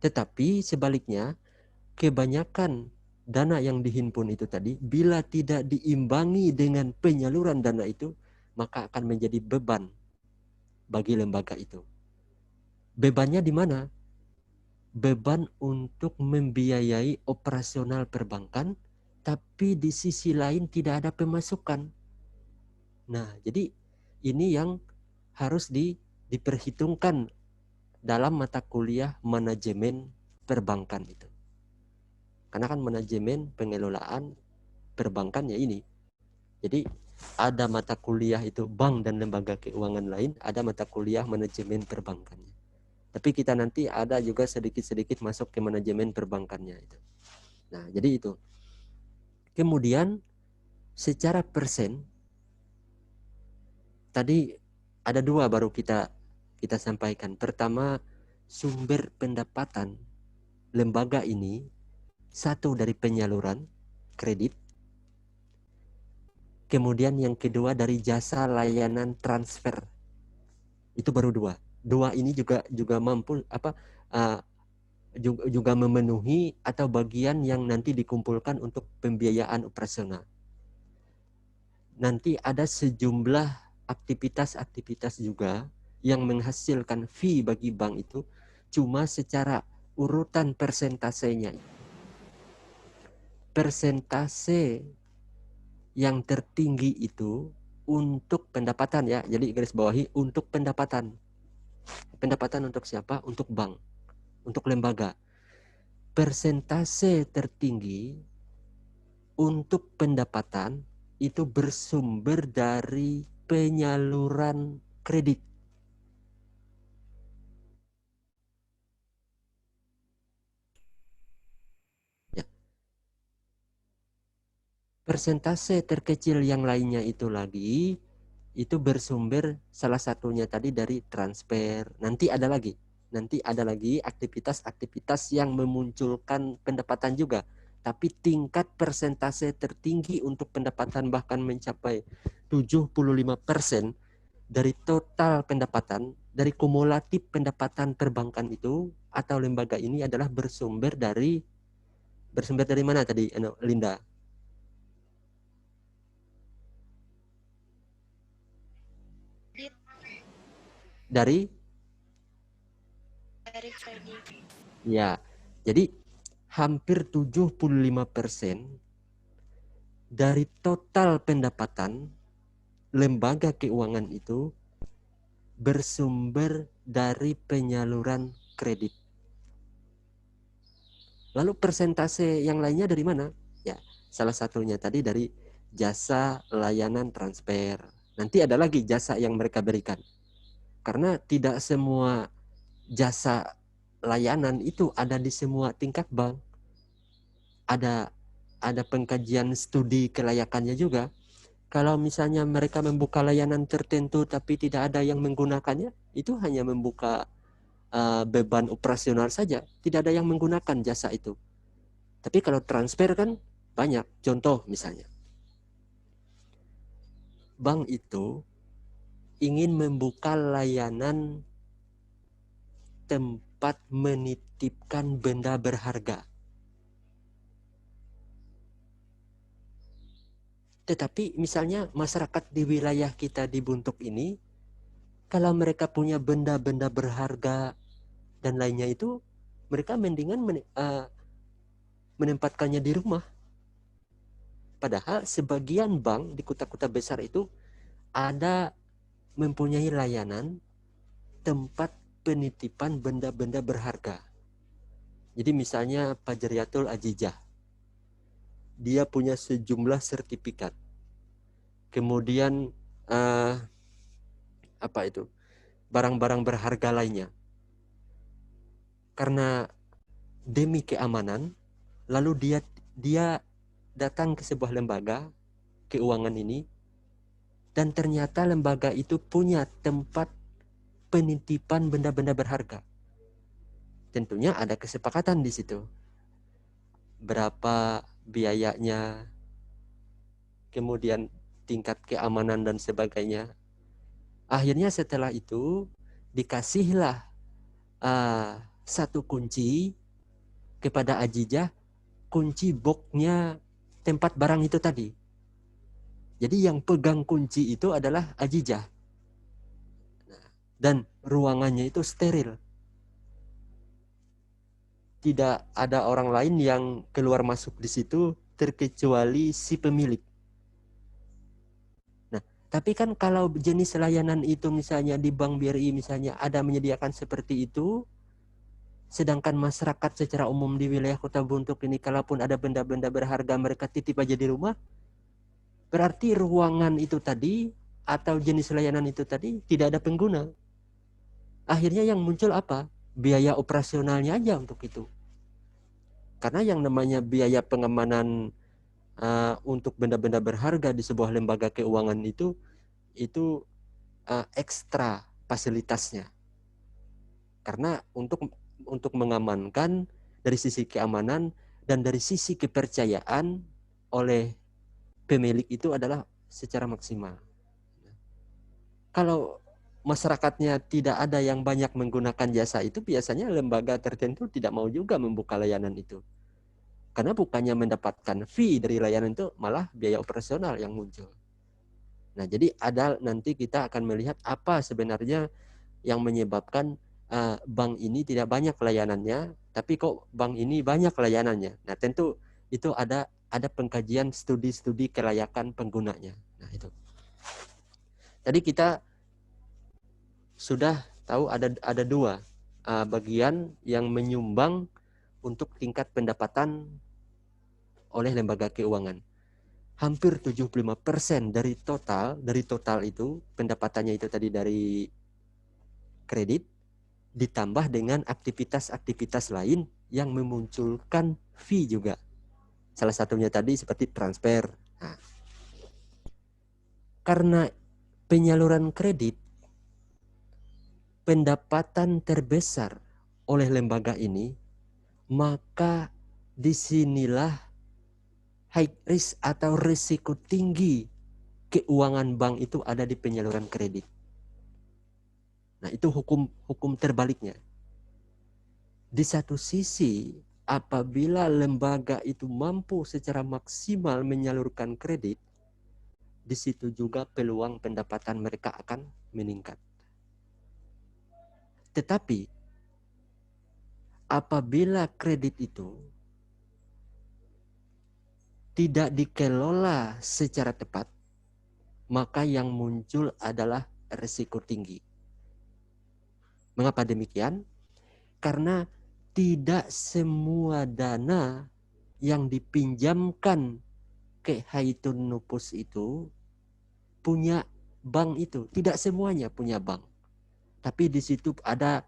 D: Tetapi sebaliknya, kebanyakan dana yang dihimpun itu tadi, bila tidak diimbangi dengan penyaluran dana itu, maka akan menjadi beban bagi lembaga itu. Bebannya di mana? Beban untuk membiayai operasional perbankan, tapi di sisi lain tidak ada pemasukan. Nah, jadi ini yang harus diperhitungkan dalam mata kuliah manajemen perbankan itu. Karena kan manajemen pengelolaan perbankan ya ini. Jadi ada mata kuliah itu bank dan lembaga keuangan lain, ada mata kuliah manajemen perbankannya. Tapi kita nanti ada juga sedikit-sedikit masuk ke manajemen perbankannya itu. Nah, jadi itu. Kemudian secara persen tadi ada 2 baru kita sampaikan. Pertama, sumber pendapatan lembaga ini 1 dari penyaluran kredit. Kemudian yang kedua dari jasa layanan transfer. Itu baru 2. 2 ini juga mampu juga memenuhi atau bagian yang nanti dikumpulkan untuk pembiayaan operasional. Nanti ada sejumlah aktivitas-aktivitas juga yang menghasilkan fee bagi bank itu, cuma secara urutan persentasenya. Persentase yang tertinggi itu untuk pendapatan ya. Jadi garis bawahi untuk pendapatan. Pendapatan untuk siapa? Untuk bank, untuk lembaga. Persentase tertinggi untuk pendapatan itu bersumber dari penyaluran kredit. Persentase terkecil yang lainnya itu lagi, itu bersumber salah satunya tadi dari transfer. Nanti ada lagi aktivitas-aktivitas yang memunculkan pendapatan juga. Tapi tingkat persentase tertinggi untuk pendapatan bahkan mencapai 75% dari total pendapatan, dari kumulatif pendapatan perbankan itu atau lembaga ini adalah bersumber dari mana tadi, Linda? Dari
G: kredit.
D: Ya, jadi hampir 75% dari total pendapatan lembaga keuangan itu bersumber dari penyaluran kredit. Lalu persentase yang lainnya dari mana? Ya, salah satunya tadi dari jasa layanan transfer. Nanti ada lagi jasa yang mereka berikan. Karena tidak semua jasa layanan itu ada di semua tingkat bank. Ada pengkajian studi kelayakannya juga. Kalau misalnya mereka membuka layanan tertentu tapi tidak ada yang menggunakannya, itu hanya membuka beban operasional saja, tidak ada yang menggunakan jasa itu. Tapi kalau transfer kan banyak. Contoh misalnya, bank itu ingin membuka layanan tempat menitipkan benda berharga. Tetapi misalnya masyarakat di wilayah kita di Buntuk ini, kalau mereka punya benda-benda berharga dan lainnya itu, mereka mendingan menempatkannya di rumah. Padahal sebagian bank di kota-kota besar itu ada mempunyai layanan tempat penitipan benda-benda berharga. Jadi misalnya Pajariatul Ajijah, dia punya sejumlah sertifikat. Kemudian barang-barang berharga lainnya. Karena demi keamanan, lalu dia datang ke sebuah lembaga keuangan ini, dan ternyata lembaga itu punya tempat penitipan benda-benda berharga. Tentunya ada kesepakatan di situ. Berapa biayanya, kemudian tingkat keamanan dan sebagainya. Akhirnya setelah itu dikasihlah satu kunci kepada Ajijah, kunci boxnya tempat barang itu tadi. Jadi yang pegang kunci itu adalah Ajijah. Dan ruangannya itu steril. Tidak ada orang lain yang keluar masuk di situ terkecuali si pemilik. Nah, tapi kan kalau jenis layanan itu misalnya di Bank BRI misalnya ada menyediakan seperti itu, sedangkan masyarakat secara umum di wilayah Kota Buntuk ini kalaupun ada benda-benda berharga mereka titip aja di rumah, berarti ruangan itu tadi atau jenis layanan itu tadi tidak ada pengguna. Akhirnya yang muncul apa? Biaya operasionalnya aja untuk itu. Karena yang namanya biaya pengamanan untuk benda-benda berharga di sebuah lembaga keuangan itu ekstra fasilitasnya. Karena untuk mengamankan dari sisi keamanan dan dari sisi kepercayaan oleh pemilik itu adalah secara maksimal. Kalau masyarakatnya tidak ada yang banyak menggunakan jasa itu, biasanya lembaga tertentu tidak mau juga membuka layanan itu. Karena bukannya mendapatkan fee dari layanan itu, malah biaya operasional yang muncul. Nah, jadi nanti kita akan melihat apa sebenarnya yang menyebabkan bank ini tidak banyak layanannya, tapi kok bank ini banyak layanannya. Nah, tentu itu ada pengkajian studi-studi kelayakan penggunanya. Nah, itu. Tadi kita sudah tahu ada dua bagian yang menyumbang untuk tingkat pendapatan oleh lembaga keuangan. Hampir 75% dari total itu pendapatannya itu tadi dari kredit ditambah dengan aktivitas-aktivitas lain yang memunculkan fee juga. Salah satunya tadi seperti transfer. Nah, karena penyaluran kredit pendapatan terbesar oleh lembaga ini, maka disinilah high risk atau risiko tinggi keuangan bank itu ada di penyaluran kredit. Nah, itu hukum terbaliknya. Di satu sisi, apabila lembaga itu mampu secara maksimal menyalurkan kredit, di situ juga peluang pendapatan mereka akan meningkat. Tetapi apabila kredit itu tidak dikelola secara tepat, maka yang muncul adalah risiko tinggi. Mengapa demikian? Karena tidak semua dana yang dipinjamkan ke Haitun Nupus itu punya bank itu. Tidak semuanya punya bank. Tapi di situ ada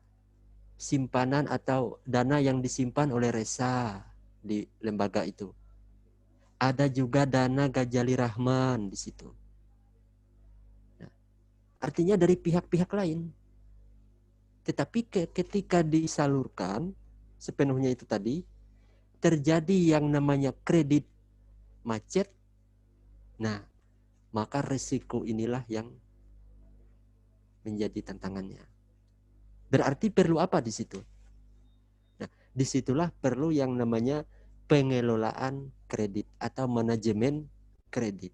D: simpanan atau dana yang disimpan oleh Resa di lembaga itu. Ada juga dana Gajali Rahman di situ. artinya dari pihak-pihak lain. Tetapi ketika disalurkan sepenuhnya itu tadi, terjadi yang namanya kredit macet, nah maka risiko inilah yang menjadi tantangannya. Berarti perlu apa di situ? Nah, disitulah perlu yang namanya pengelolaan kredit atau manajemen kredit.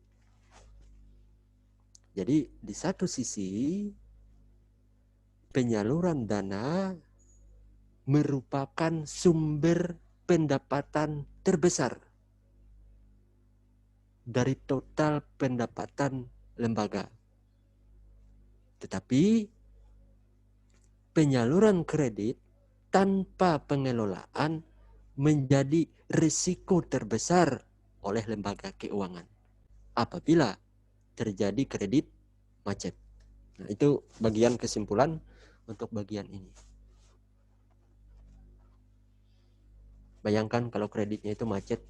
D: Jadi di satu sisi penyaluran dana merupakan sumber pendapatan terbesar dari total pendapatan lembaga. Tetapi penyaluran kredit tanpa pengelolaan menjadi risiko terbesar oleh lembaga keuangan apabila terjadi kredit macet. Nah, itu bagian kesimpulan untuk bagian ini. Bayangkan kalau kreditnya itu macet,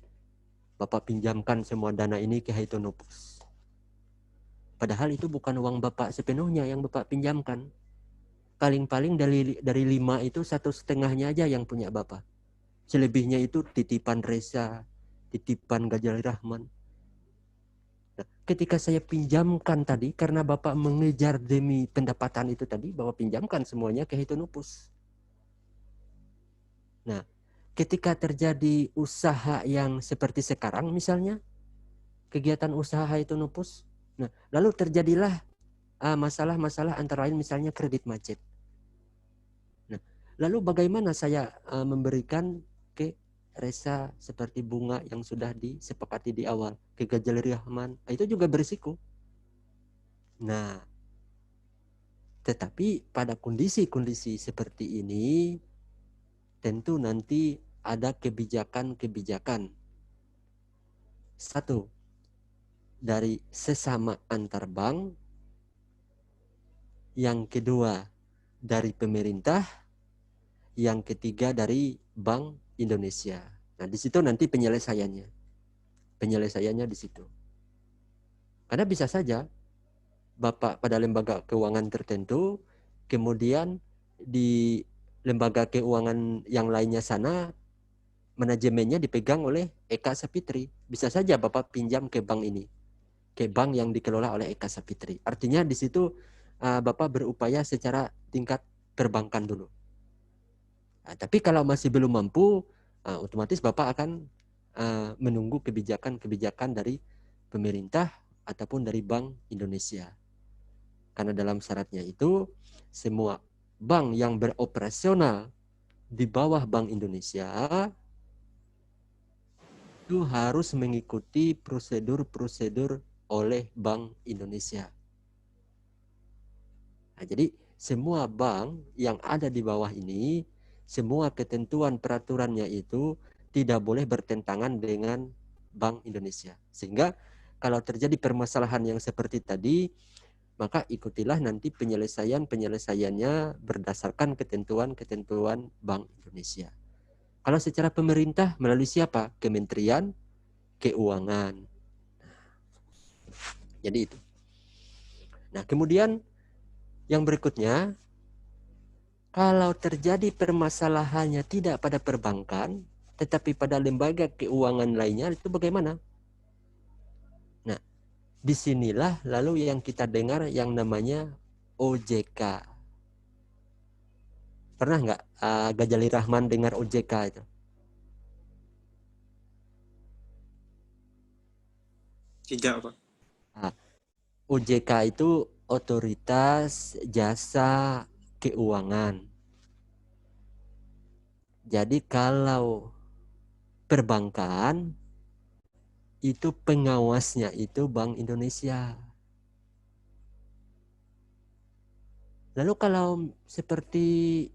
D: Bapak pinjamkan semua dana ini ke Haitonopus. Padahal itu bukan uang Bapak sepenuhnya yang Bapak pinjamkan. Paling-paling dari 5 itu 1,5-nya aja yang punya Bapak. Selebihnya itu titipan Reza, titipan Gajal Rahman. Nah, ketika saya pinjamkan tadi, karena Bapak mengejar demi pendapatan itu tadi, Bapak pinjamkan semuanya ke Haitonopus. Nah, ketika terjadi usaha yang seperti sekarang misalnya, kegiatan usaha Haitonopus, nah, lalu terjadilah masalah-masalah antara lain misalnya kredit macet. Nah, lalu bagaimana saya memberikan ke Reza seperti bunga yang sudah disepakati di awal, ke Gajal Rahman, itu juga berisiko. Nah, tetapi pada kondisi-kondisi seperti ini, tentu nanti ada kebijakan-kebijakan. Satu, dari sesama antar bank. Yang kedua, dari pemerintah. Yang ketiga, dari Bank Indonesia. Nah, di situ nanti penyelesaiannya. Penyelesaiannya di situ. Karena bisa saja Bapak pada lembaga keuangan tertentu, kemudian di lembaga keuangan yang lainnya sana, manajemennya dipegang oleh Eka Sapitri. Bisa saja Bapak pinjam ke bank ini, ke bank yang dikelola oleh Eka Sapitri. Artinya di situ Bapak berupaya secara tingkat perbankan dulu. Nah, tapi kalau masih belum mampu, otomatis Bapak akan menunggu kebijakan-kebijakan dari pemerintah ataupun dari Bank Indonesia. Karena dalam syaratnya itu, semua bank yang beroperasional di bawah Bank Indonesia itu harus mengikuti prosedur-prosedur oleh Bank Indonesia. Nah, jadi semua bank yang ada di bawah ini, semua ketentuan peraturannya itu tidak boleh bertentangan dengan Bank Indonesia. Sehingga kalau terjadi permasalahan yang seperti tadi, maka ikutilah nanti penyelesaiannya berdasarkan ketentuan-ketentuan Bank Indonesia. Kalau secara pemerintah melalui siapa? Kementerian Keuangan. Jadi itu. Nah, kemudian yang berikutnya, kalau terjadi permasalahannya tidak pada perbankan, tetapi pada lembaga keuangan lainnya, itu bagaimana? Nah, disinilah lalu yang kita dengar yang namanya OJK. Pernah nggak Gajal Rahman dengar OJK itu?
I: Tidak, Pak.
D: OJK itu Otoritas Jasa Keuangan. Jadi kalau perbankan itu pengawasnya itu Bank Indonesia. Lalu kalau seperti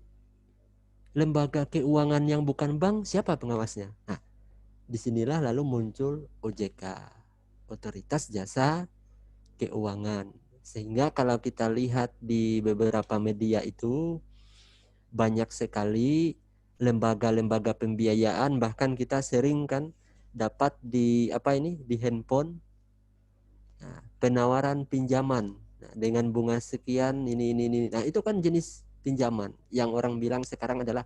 D: lembaga keuangan yang bukan bank, siapa pengawasnya? Nah, disinilah lalu muncul OJK, Otoritas Jasa Keuangan. Sehingga kalau kita lihat di beberapa media itu banyak sekali lembaga-lembaga pembiayaan, bahkan kita sering kan dapat di di handphone, nah, penawaran pinjaman. Nah, dengan bunga sekian ini. Nah, itu kan jenis pinjaman yang orang bilang sekarang adalah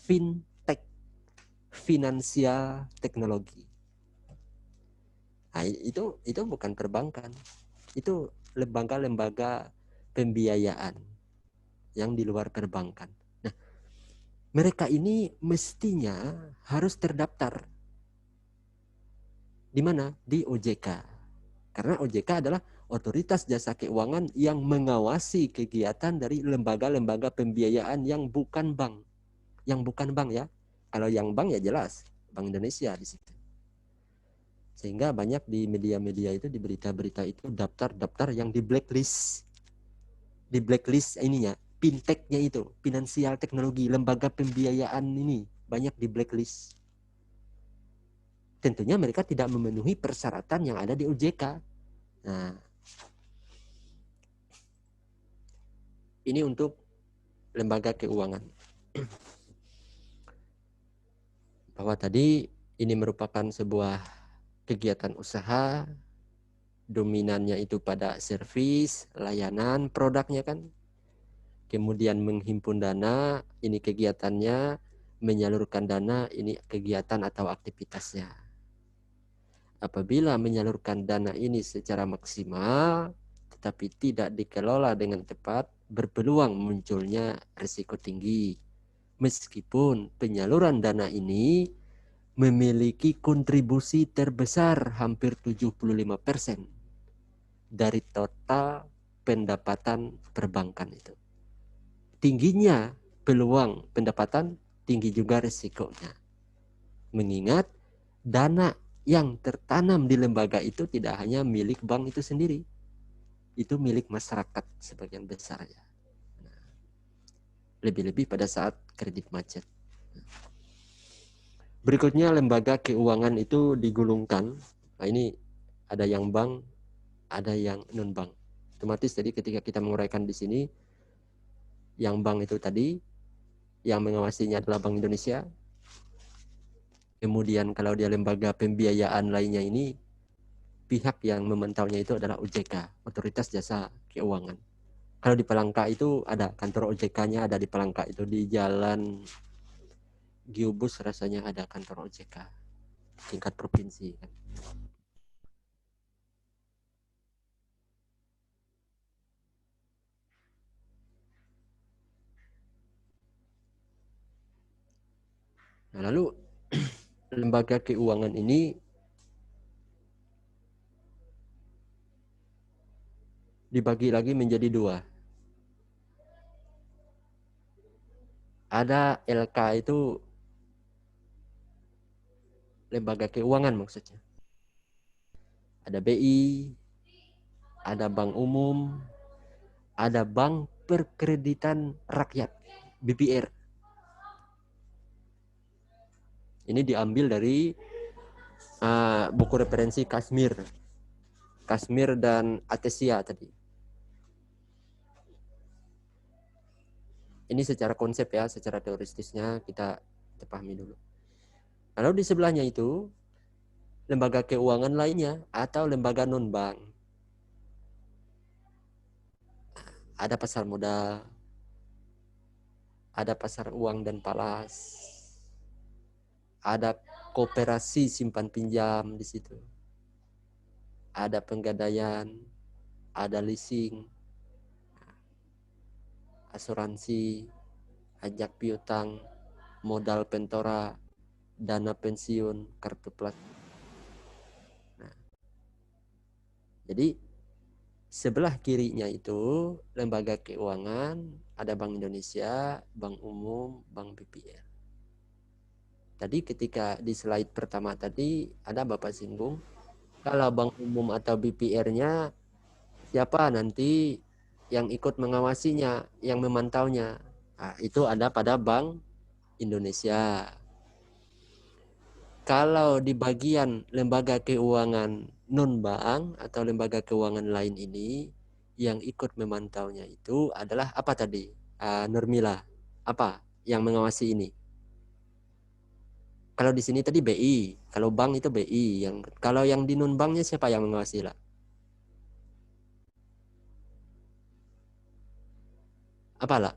D: fintech, finansial teknologi. Nah, itu bukan perbankan. Itu lembaga-lembaga pembiayaan yang di luar perbankan. Nah, mereka ini mestinya harus terdaftar. Di mana? Di OJK. Karena OJK adalah otoritas jasa keuangan yang mengawasi kegiatan dari lembaga-lembaga pembiayaan yang bukan bank. Yang bukan bank ya. Kalau yang bank ya jelas, Bank Indonesia di situ. Sehingga banyak di media-media itu, di berita-berita itu daftar-daftar yang di blacklist. Di blacklist ininya, fintech-nya itu, finansial teknologi, lembaga pembiayaan ini banyak di blacklist. Tentunya mereka tidak memenuhi persyaratan yang ada di OJK. Nah, ini untuk lembaga keuangan. Bahwa tadi ini merupakan sebuah kegiatan usaha, dominannya itu pada servis, layanan, produknya kan. Kemudian menghimpun dana, ini kegiatannya, menyalurkan dana, ini kegiatan atau aktivitasnya. Apabila menyalurkan dana ini secara maksimal, tetapi tidak dikelola dengan tepat, berpeluang munculnya risiko tinggi. Meskipun penyaluran dana ini memiliki kontribusi terbesar hampir 75% dari total pendapatan perbankan itu. Tingginya peluang pendapatan, tinggi juga risikonya. Mengingat dana yang tertanam di lembaga itu tidak hanya milik bank itu sendiri, itu milik masyarakat sebagian besarnya. Nah, lebih-lebih pada saat kredit macet. Berikutnya lembaga keuangan itu digulungkan. Nah, ini ada yang bank, ada yang non bank. Otomatis tadi ketika kita menguraikan di sini, yang bank itu tadi, yang mengawasinya adalah Bank Indonesia. Kemudian kalau dia lembaga pembiayaan lainnya ini, pihak yang memantaunya itu adalah OJK, Otoritas Jasa Keuangan. Kalau di Palangka itu ada kantor OJK-nya, ada di Palangka itu di Jalan Giubus rasanya ada kantor OJK tingkat provinsi kan. Nah, lalu lembaga keuangan ini dibagi lagi menjadi dua. Ada LK itu lembaga keuangan maksudnya. Ada BI, ada bank umum, ada bank perkreditan rakyat, BPR. Ini diambil dari buku referensi Kashmir dan Atesia tadi. Ini secara konsep ya, secara teoritisnya kita pahami dulu. Lalu di sebelahnya itu lembaga keuangan lainnya atau lembaga non-bank. Ada pasar modal, ada pasar uang dan falas, ada koperasi simpan pinjam di situ, ada penggadaian, ada leasing, asuransi, ajak piutang, modal pentora, dana pensiun, kartu plat. Nah, jadi sebelah kirinya itu lembaga keuangan, ada Bank Indonesia, Bank Umum, Bank BPR. Tadi ketika di slide pertama tadi ada Bapak singgung, kalau Bank Umum atau BPR-nya siapa nanti yang ikut mengawasinya, yang memantaunya. Nah, itu ada pada Bank Indonesia. Kalau di bagian lembaga keuangan non-bank atau lembaga keuangan lain ini, yang ikut memantaunya itu adalah apa tadi? Nurmila, apa yang mengawasi ini? Kalau di sini tadi BI, kalau bank itu BI. Kalau yang di non-banknya siapa yang mengawasi lah? Apalah?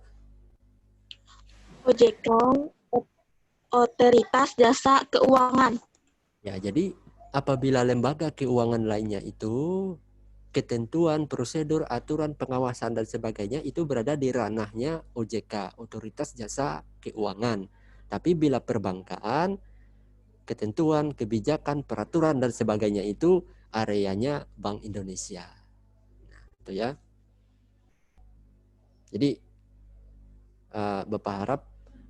F: OJK, Otoritas Jasa Keuangan.
D: Ya, jadi apabila lembaga keuangan lainnya itu ketentuan, prosedur, aturan, pengawasan dan sebagainya itu berada di ranahnya OJK, Otoritas Jasa Keuangan. Tapi bila perbankan, ketentuan, kebijakan, peraturan dan sebagainya itu areanya Bank Indonesia. Nah, itu ya. Jadi Bapak harap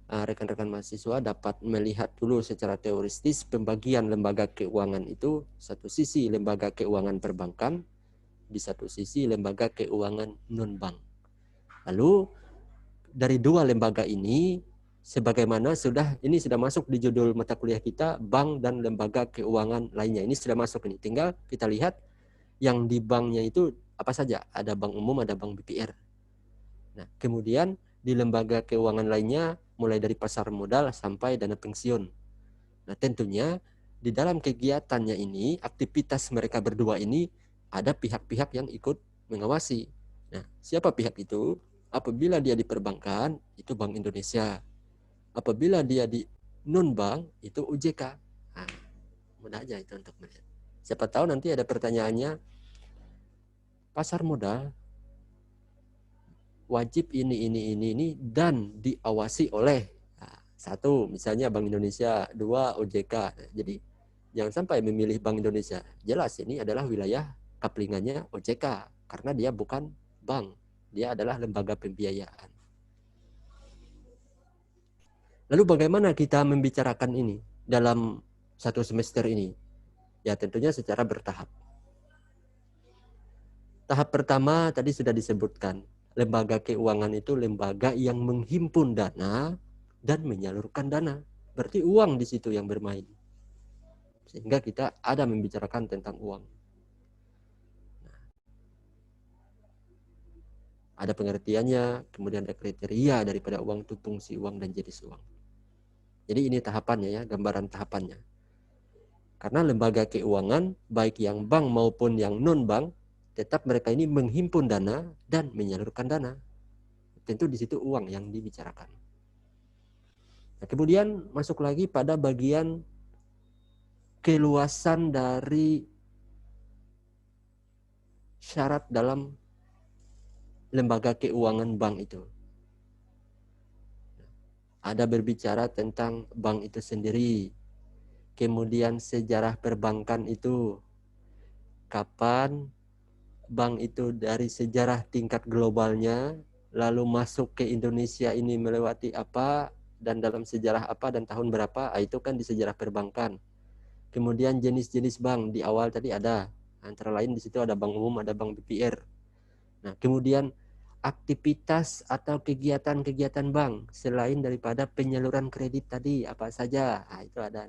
D: rekan-rekan mahasiswa dapat melihat dulu secara teoristis pembagian lembaga keuangan itu, satu sisi lembaga keuangan perbankan, di satu sisi lembaga keuangan non-bank. Lalu dari dua lembaga ini, sebagaimana ini sudah masuk di judul mata kuliah kita, bank dan lembaga keuangan lainnya. Ini sudah masuk ini. Tinggal kita lihat yang di banknya itu apa saja. Ada bank umum, ada bank BPR. Nah, kemudian di lembaga keuangan lainnya mulai dari pasar modal sampai dana pensiun. Nah, tentunya di dalam kegiatannya ini, aktivitas mereka berdua ini ada pihak-pihak yang ikut mengawasi. Nah, siapa pihak itu? Apabila dia di perbankan, itu Bank Indonesia. Apabila dia di non-bank, itu OJK. Nah, mudah aja itu untuk melihat. Siapa tahu nanti ada pertanyaannya, pasar modal wajib ini dan diawasi oleh satu misalnya Bank Indonesia, dua OJK. Jadi jangan sampai memilih Bank Indonesia. Jelas ini adalah wilayah kaplingannya OJK karena dia bukan bank, dia adalah lembaga pembiayaan. Lalu bagaimana kita membicarakan ini dalam satu semester ini? Ya tentunya secara bertahap. Tahap pertama tadi sudah disebutkan. Lembaga keuangan itu lembaga yang menghimpun dana dan menyalurkan dana. Berarti uang di situ yang bermain. Sehingga kita ada membicarakan tentang uang. Nah, ada pengertiannya, kemudian ada kriteria daripada uang itu, fungsi uang dan jenis uang. Jadi ini tahapannya ya, gambaran tahapannya. Karena lembaga keuangan, baik yang bank maupun yang non-bank, tetap mereka ini menghimpun dana dan menyalurkan dana. Tentu di situ uang yang dibicarakan. Nah, kemudian masuk lagi pada bagian keluasan dari syarat dalam lembaga keuangan bank itu. Ada berbicara tentang bank itu sendiri. Kemudian sejarah perbankan itu. Kapan bank itu dari sejarah tingkat globalnya, lalu masuk ke Indonesia ini melewati apa, dan dalam sejarah apa, dan tahun berapa, itu kan di sejarah perbankan. Kemudian jenis-jenis bank, di awal tadi ada, antara lain di situ ada bank umum, ada bank BPR. Nah, kemudian aktivitas atau kegiatan-kegiatan bank, selain daripada penyaluran kredit tadi, apa saja, itu ada.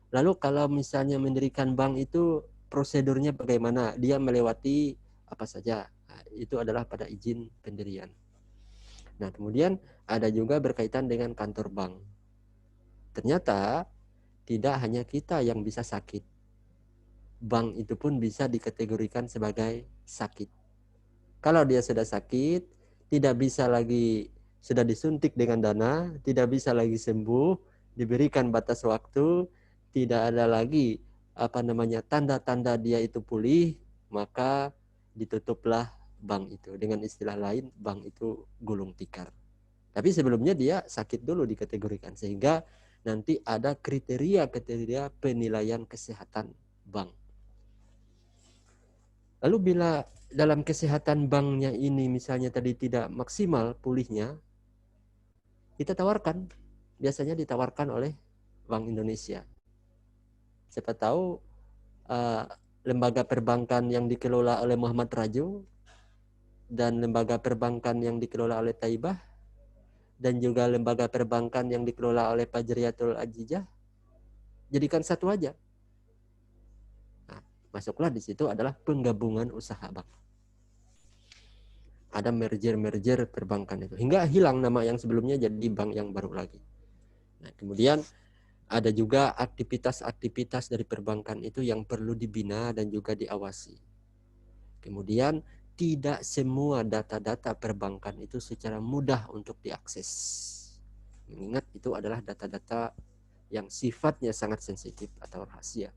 D: Lalu kalau misalnya mendirikan bank itu, prosedurnya bagaimana? Dia melewati apa saja? Nah, itu adalah pada izin pendirian. Nah, kemudian ada juga berkaitan dengan kantor bank. Ternyata tidak hanya kita yang bisa sakit. Bank itu pun bisa dikategorikan sebagai sakit. Kalau dia sudah sakit, tidak bisa lagi, sudah disuntik dengan dana, tidak bisa lagi sembuh, diberikan batas waktu, tidak ada lagi tanda-tanda dia itu pulih, maka ditutuplah bank itu. Dengan istilah lain, bank itu gulung tikar. Tapi sebelumnya dia sakit dulu dikategorikan, sehingga nanti ada kriteria penilaian kesehatan bank. Lalu bila dalam kesehatan banknya ini misalnya tadi tidak maksimal pulihnya, kita tawarkan, biasanya ditawarkan oleh Bank Indonesia. Siapa tahu lembaga perbankan yang dikelola oleh Muhammad Raju dan lembaga perbankan yang dikelola oleh Taibah dan juga lembaga perbankan yang dikelola oleh Fajriyatul Ajijah, jadikan satu aja. Nah, masuklah di situ adalah penggabungan usaha bank. Ada merger perbankan itu hingga hilang nama yang sebelumnya jadi bank yang baru lagi. Nah, kemudian ada juga aktivitas-aktivitas dari perbankan itu yang perlu dibina dan juga diawasi. Kemudian tidak semua data-data perbankan itu secara mudah untuk diakses. Mengingat itu adalah data-data yang sifatnya sangat sensitif atau rahasia.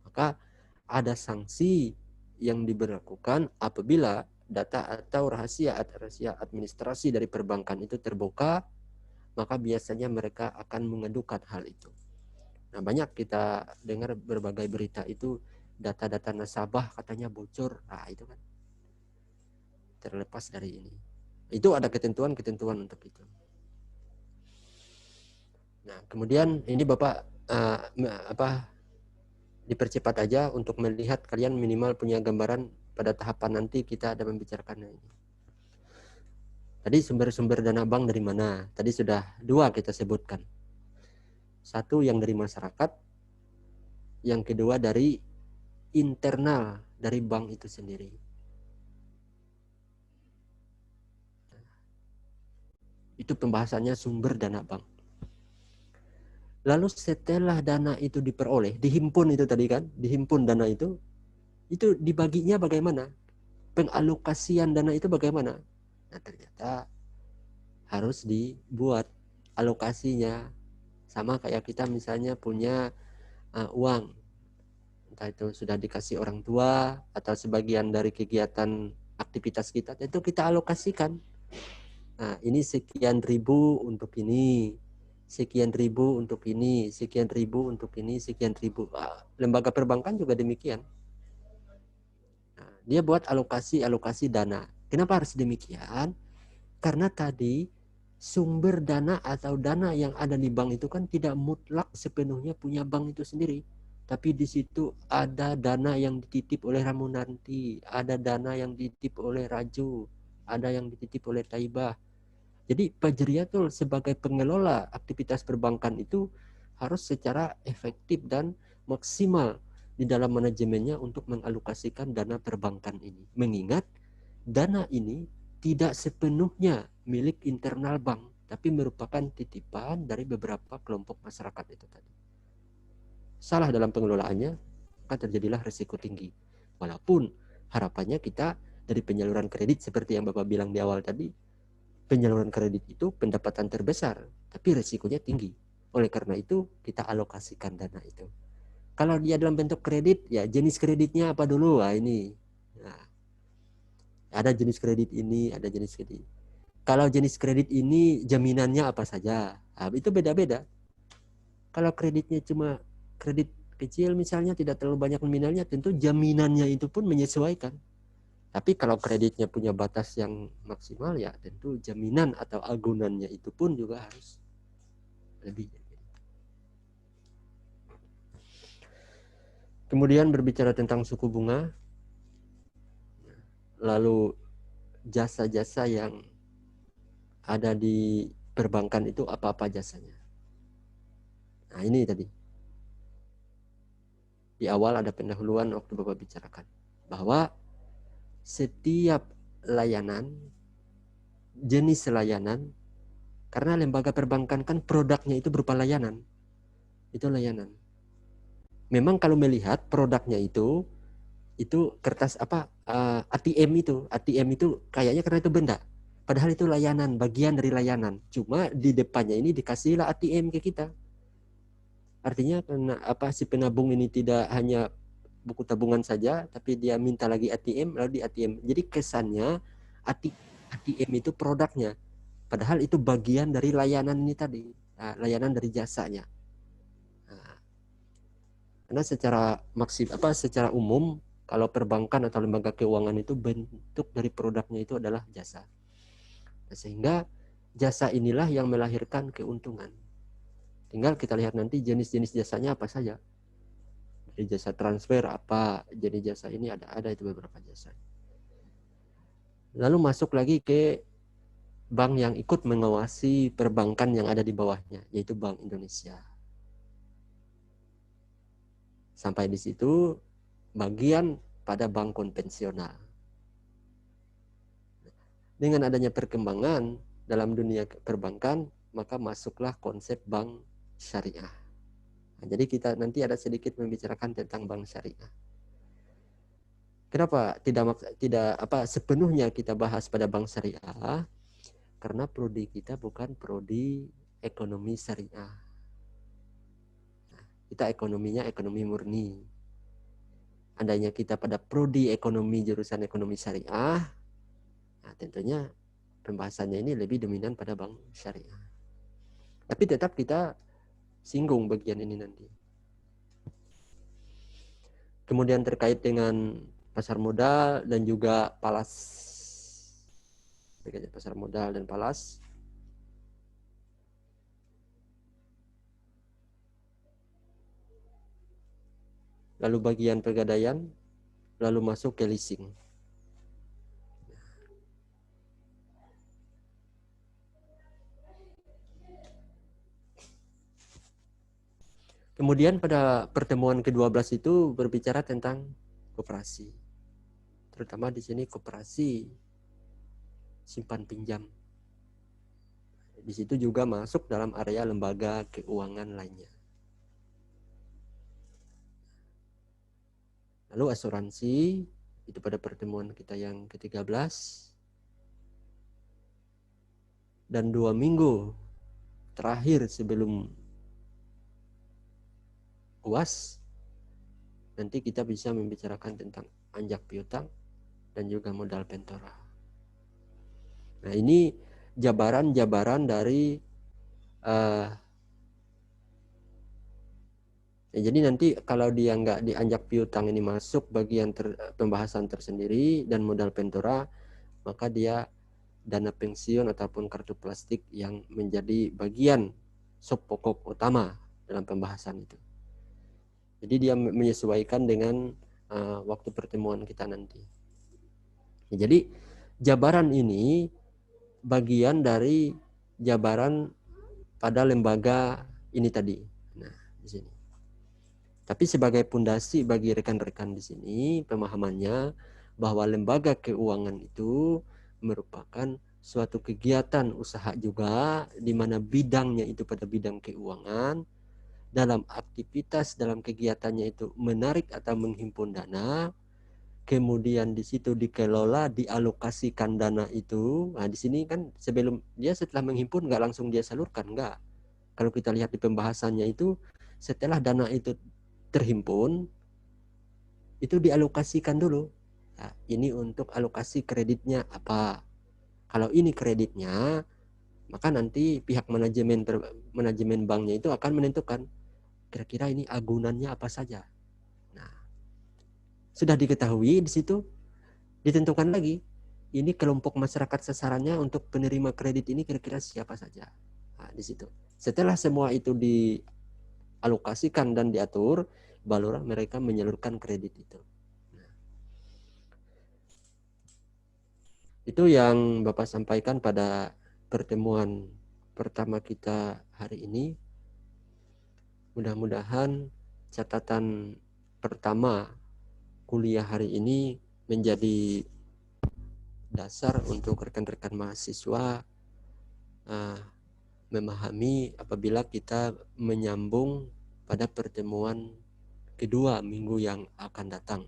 D: Maka ada sanksi yang diberlakukan apabila data atau rahasia administrasi dari perbankan itu terbuka, maka biasanya mereka akan mengadukan hal itu. Nah, banyak kita dengar berbagai berita itu data-data nasabah katanya bocor. Nah, itu kan terlepas dari ini. Itu ada ketentuan-ketentuan untuk itu. Nah, kemudian ini Bapak dipercepat aja untuk melihat kalian minimal punya gambaran pada tahapan nanti kita ada membicarakan ini. Tadi sumber-sumber dana bank dari mana? Tadi sudah 2 kita sebutkan. Satu yang dari masyarakat, yang kedua dari internal dari bank itu sendiri. Itu pembahasannya sumber dana bank. Lalu setelah dana itu diperoleh, dihimpun itu tadi kan, dihimpun dana itu dibaginya bagaimana? Pengalokasian dana itu bagaimana? Nah, ternyata harus dibuat alokasinya. Sama kayak kita misalnya punya uang, entah itu sudah dikasih orang tua atau sebagian dari kegiatan aktivitas kita, itu kita alokasikan. Nah, ini sekian ribu untuk ini, sekian ribu untuk ini, sekian ribu untuk ini, sekian ribu. Lembaga perbankan juga demikian. Nah, dia buat alokasi dana. Kenapa harus demikian? Karena tadi sumber dana atau dana yang ada di bank itu kan tidak mutlak sepenuhnya punya bank itu sendiri. Tapi di situ ada dana yang dititip oleh Ramunanti, ada dana yang dititip oleh Raju, ada yang dititip oleh Taibah. Jadi Fajriyatul sebagai pengelola aktivitas perbankan itu harus secara efektif dan maksimal di dalam manajemennya untuk mengalokasikan dana perbankan ini. Mengingat dana ini tidak sepenuhnya milik internal bank, tapi merupakan titipan dari beberapa kelompok masyarakat itu tadi. Salah dalam pengelolaannya, maka terjadilah risiko tinggi. Walaupun harapannya kita dari penyaluran kredit seperti yang Bapak bilang di awal tadi, penyaluran kredit itu pendapatan terbesar, tapi risikonya tinggi. Oleh karena itu, kita alokasikan dana itu. Kalau dia dalam bentuk kredit, ya jenis kreditnya apa dulu? Nah, ini. Nah, ada jenis kredit ini, ada jenis kredit. Kalau jenis kredit ini jaminannya apa saja? Nah, itu beda-beda. Kalau kreditnya cuma kredit kecil misalnya tidak terlalu banyak nominalnya, tentu jaminannya itu pun menyesuaikan. Tapi kalau kreditnya punya batas yang maksimal, ya tentu jaminan atau agunannya itu pun juga harus lebih. Kemudian berbicara tentang suku bunga, lalu jasa-jasa yang ada di perbankan itu apa-apa jasanya. Nah, ini tadi. Di awal ada pendahuluan waktu Bapak bicarakan bahwa setiap layanan, jenis layanan, karena lembaga perbankan kan produknya itu berupa layanan. Itu layanan. Memang kalau melihat produknya itu kertas ATM itu kayaknya karena itu benda. Padahal itu layanan, bagian dari layanan. Cuma di depannya ini dikasihlah ATM ke kita. Artinya karena si penabung ini tidak hanya buku tabungan saja, tapi dia minta lagi ATM, lalu di ATM. Jadi kesannya ATM itu produknya. Padahal itu bagian dari layanan ini tadi, layanan dari jasanya. Nah, karena secara umum kalau perbankan atau lembaga keuangan itu bentuk dari produknya itu adalah jasa. Nah, sehingga jasa inilah yang melahirkan keuntungan. Tinggal kita lihat nanti jenis-jenis jasanya apa saja. Dari jasa transfer apa, jadi jasa ini ada itu beberapa jasa. Lalu masuk lagi ke bank yang ikut mengawasi perbankan yang ada di bawahnya, yaitu Bank Indonesia. Sampai di situ bagian pada bank konvensional. Dengan adanya perkembangan dalam dunia perbankan, maka masuklah konsep bank syariah. Nah, jadi kita nanti ada sedikit membicarakan tentang bank syariah. Kenapa tidak sepenuhnya kita bahas pada bank syariah? Karena prodi kita bukan prodi ekonomi syariah. Nah, kita ekonominya ekonomi murni. Andainya kita pada prodi ekonomi jurusan ekonomi syariah, nah tentunya pembahasannya ini lebih dominan pada bank syariah. Tapi tetap kita singgung bagian ini nanti. Kemudian terkait dengan pasar modal dan juga palas. Pasar modal dan palas. Lalu bagian pegadaian, lalu masuk ke leasing. Kemudian pada pertemuan ke-12 itu berbicara tentang koperasi. Terutama di sini koperasi simpan pinjam. Di situ juga masuk dalam area lembaga keuangan lainnya. Lalu asuransi, itu pada pertemuan kita yang ke-13. Dan 2 minggu terakhir sebelum UAS, nanti kita bisa membicarakan tentang anjak piutang dan juga modal pentora. Nah, ini jabaran-jabaran dari jadi nanti kalau dia nggak dianjak piutang ini masuk bagian pembahasan tersendiri dan modal pentora, maka dia dana pensiun ataupun kartu plastik yang menjadi bagian sub pokok utama dalam pembahasan itu. Jadi dia menyesuaikan dengan waktu pertemuan kita nanti. Jadi jabaran ini bagian dari jabaran pada lembaga ini tadi. Nah, di sini. Tapi sebagai pondasi bagi rekan-rekan di sini, pemahamannya bahwa lembaga keuangan itu merupakan suatu kegiatan usaha juga, di mana bidangnya itu pada bidang keuangan. Dalam aktivitas, dalam kegiatannya itu menarik atau menghimpun dana, kemudian di situ dikelola, dialokasikan dana itu. Nah, di sini kan sebelum dia setelah menghimpun nggak langsung dia salurkan, nggak. Kalau kita lihat di pembahasannya itu, setelah dana itu terhimpun, itu dialokasikan dulu. Nah, ini untuk alokasi kreditnya apa? Kalau ini kreditnya, maka nanti pihak manajemen banknya itu akan menentukan kira-kira ini agunannya apa saja. Nah, sudah diketahui di situ, ditentukan lagi ini kelompok masyarakat sasarannya untuk penerima kredit ini kira-kira siapa saja. Nah, di situ. Setelah semua itu dialokasikan dan diatur, barulah mereka menyalurkan kredit itu. Nah, itu yang Bapak sampaikan pada pertemuan pertama kita hari ini. Mudah-mudahan catatan pertama kuliah hari ini menjadi dasar untuk rekan-rekan mahasiswa memahami apabila kita menyambung pada pertemuan kedua minggu yang akan datang.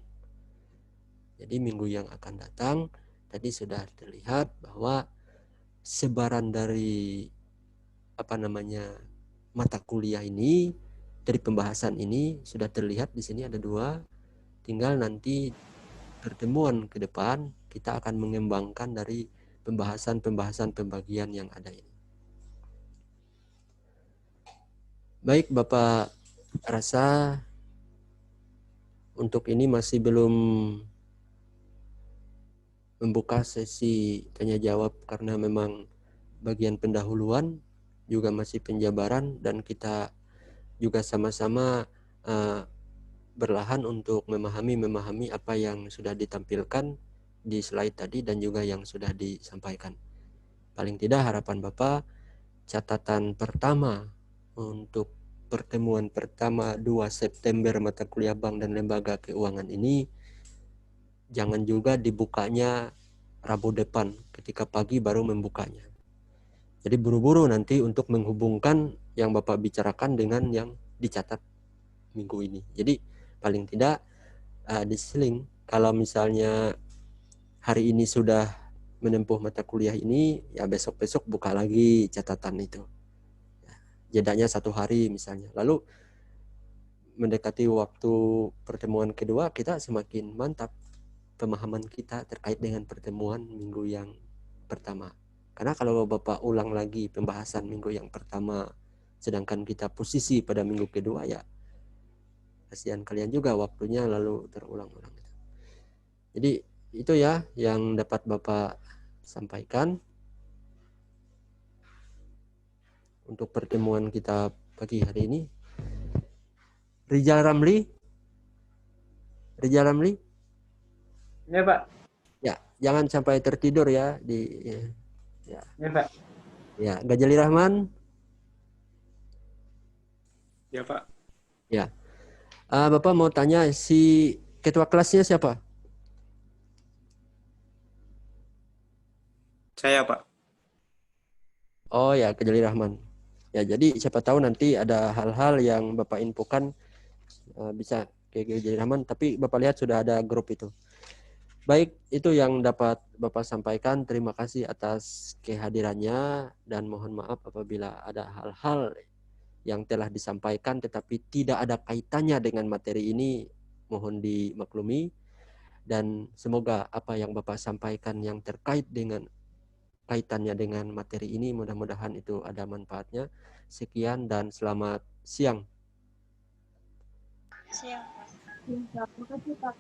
D: Jadi minggu yang akan datang tadi sudah terlihat bahwa sebaran dari mata kuliah ini, dari pembahasan ini sudah terlihat di sini ada 2. Tinggal nanti pertemuan ke depan kita akan mengembangkan dari pembahasan pembagian yang ada ini. Baik, Bapak rasa untuk ini masih belum membuka sesi tanya jawab karena memang bagian pendahuluan juga masih penjabaran dan kita juga sama-sama berlahan untuk memahami apa yang sudah ditampilkan di slide tadi dan juga yang sudah disampaikan. Paling tidak harapan Bapak, catatan pertama untuk pertemuan pertama 2 September mata kuliah bank dan lembaga keuangan ini, jangan juga dibukanya Rabu depan ketika pagi baru membukanya. Jadi buru-buru nanti untuk menghubungkan yang Bapak bicarakan dengan yang dicatat minggu ini. Jadi paling tidak diseling kalau misalnya hari ini sudah menempuh mata kuliah ini, ya besok-besok buka lagi catatan itu. Jedanya 1 hari misalnya. Lalu mendekati waktu pertemuan kedua, kita semakin mantap pemahaman kita terkait dengan pertemuan minggu yang pertama. Karena kalau Bapak ulang lagi pembahasan minggu yang pertama, sedangkan kita posisi pada minggu kedua, ya kasihan kalian juga waktunya lalu terulang-ulang. Jadi itu ya yang dapat Bapak sampaikan untuk pertemuan kita pagi hari ini. Rijal Ramli?
E: Ya, Pak.
D: Ya, jangan sampai tertidur ya
E: Ya, Pak.
D: Ya, Gajali Rahman?
I: Ya, Pak.
D: Ya. Bapak mau tanya, si ketua kelasnya siapa?
I: Saya, Pak.
D: Oh ya, Gajali Rahman. Ya, jadi siapa tahu nanti ada hal-hal yang Bapak infokan bisa ke Gajali Rahman, tapi Bapak lihat sudah ada grup itu. Baik, itu yang dapat Bapak sampaikan. Terima kasih atas kehadirannya dan mohon maaf apabila ada hal-hal yang telah disampaikan tetapi tidak ada kaitannya dengan materi ini, mohon dimaklumi. Dan semoga apa yang Bapak sampaikan yang terkait dengan kaitannya dengan materi ini, mudah-mudahan itu ada manfaatnya. Sekian dan selamat siang.
G: Siang.
F: Terima kasih, Pak.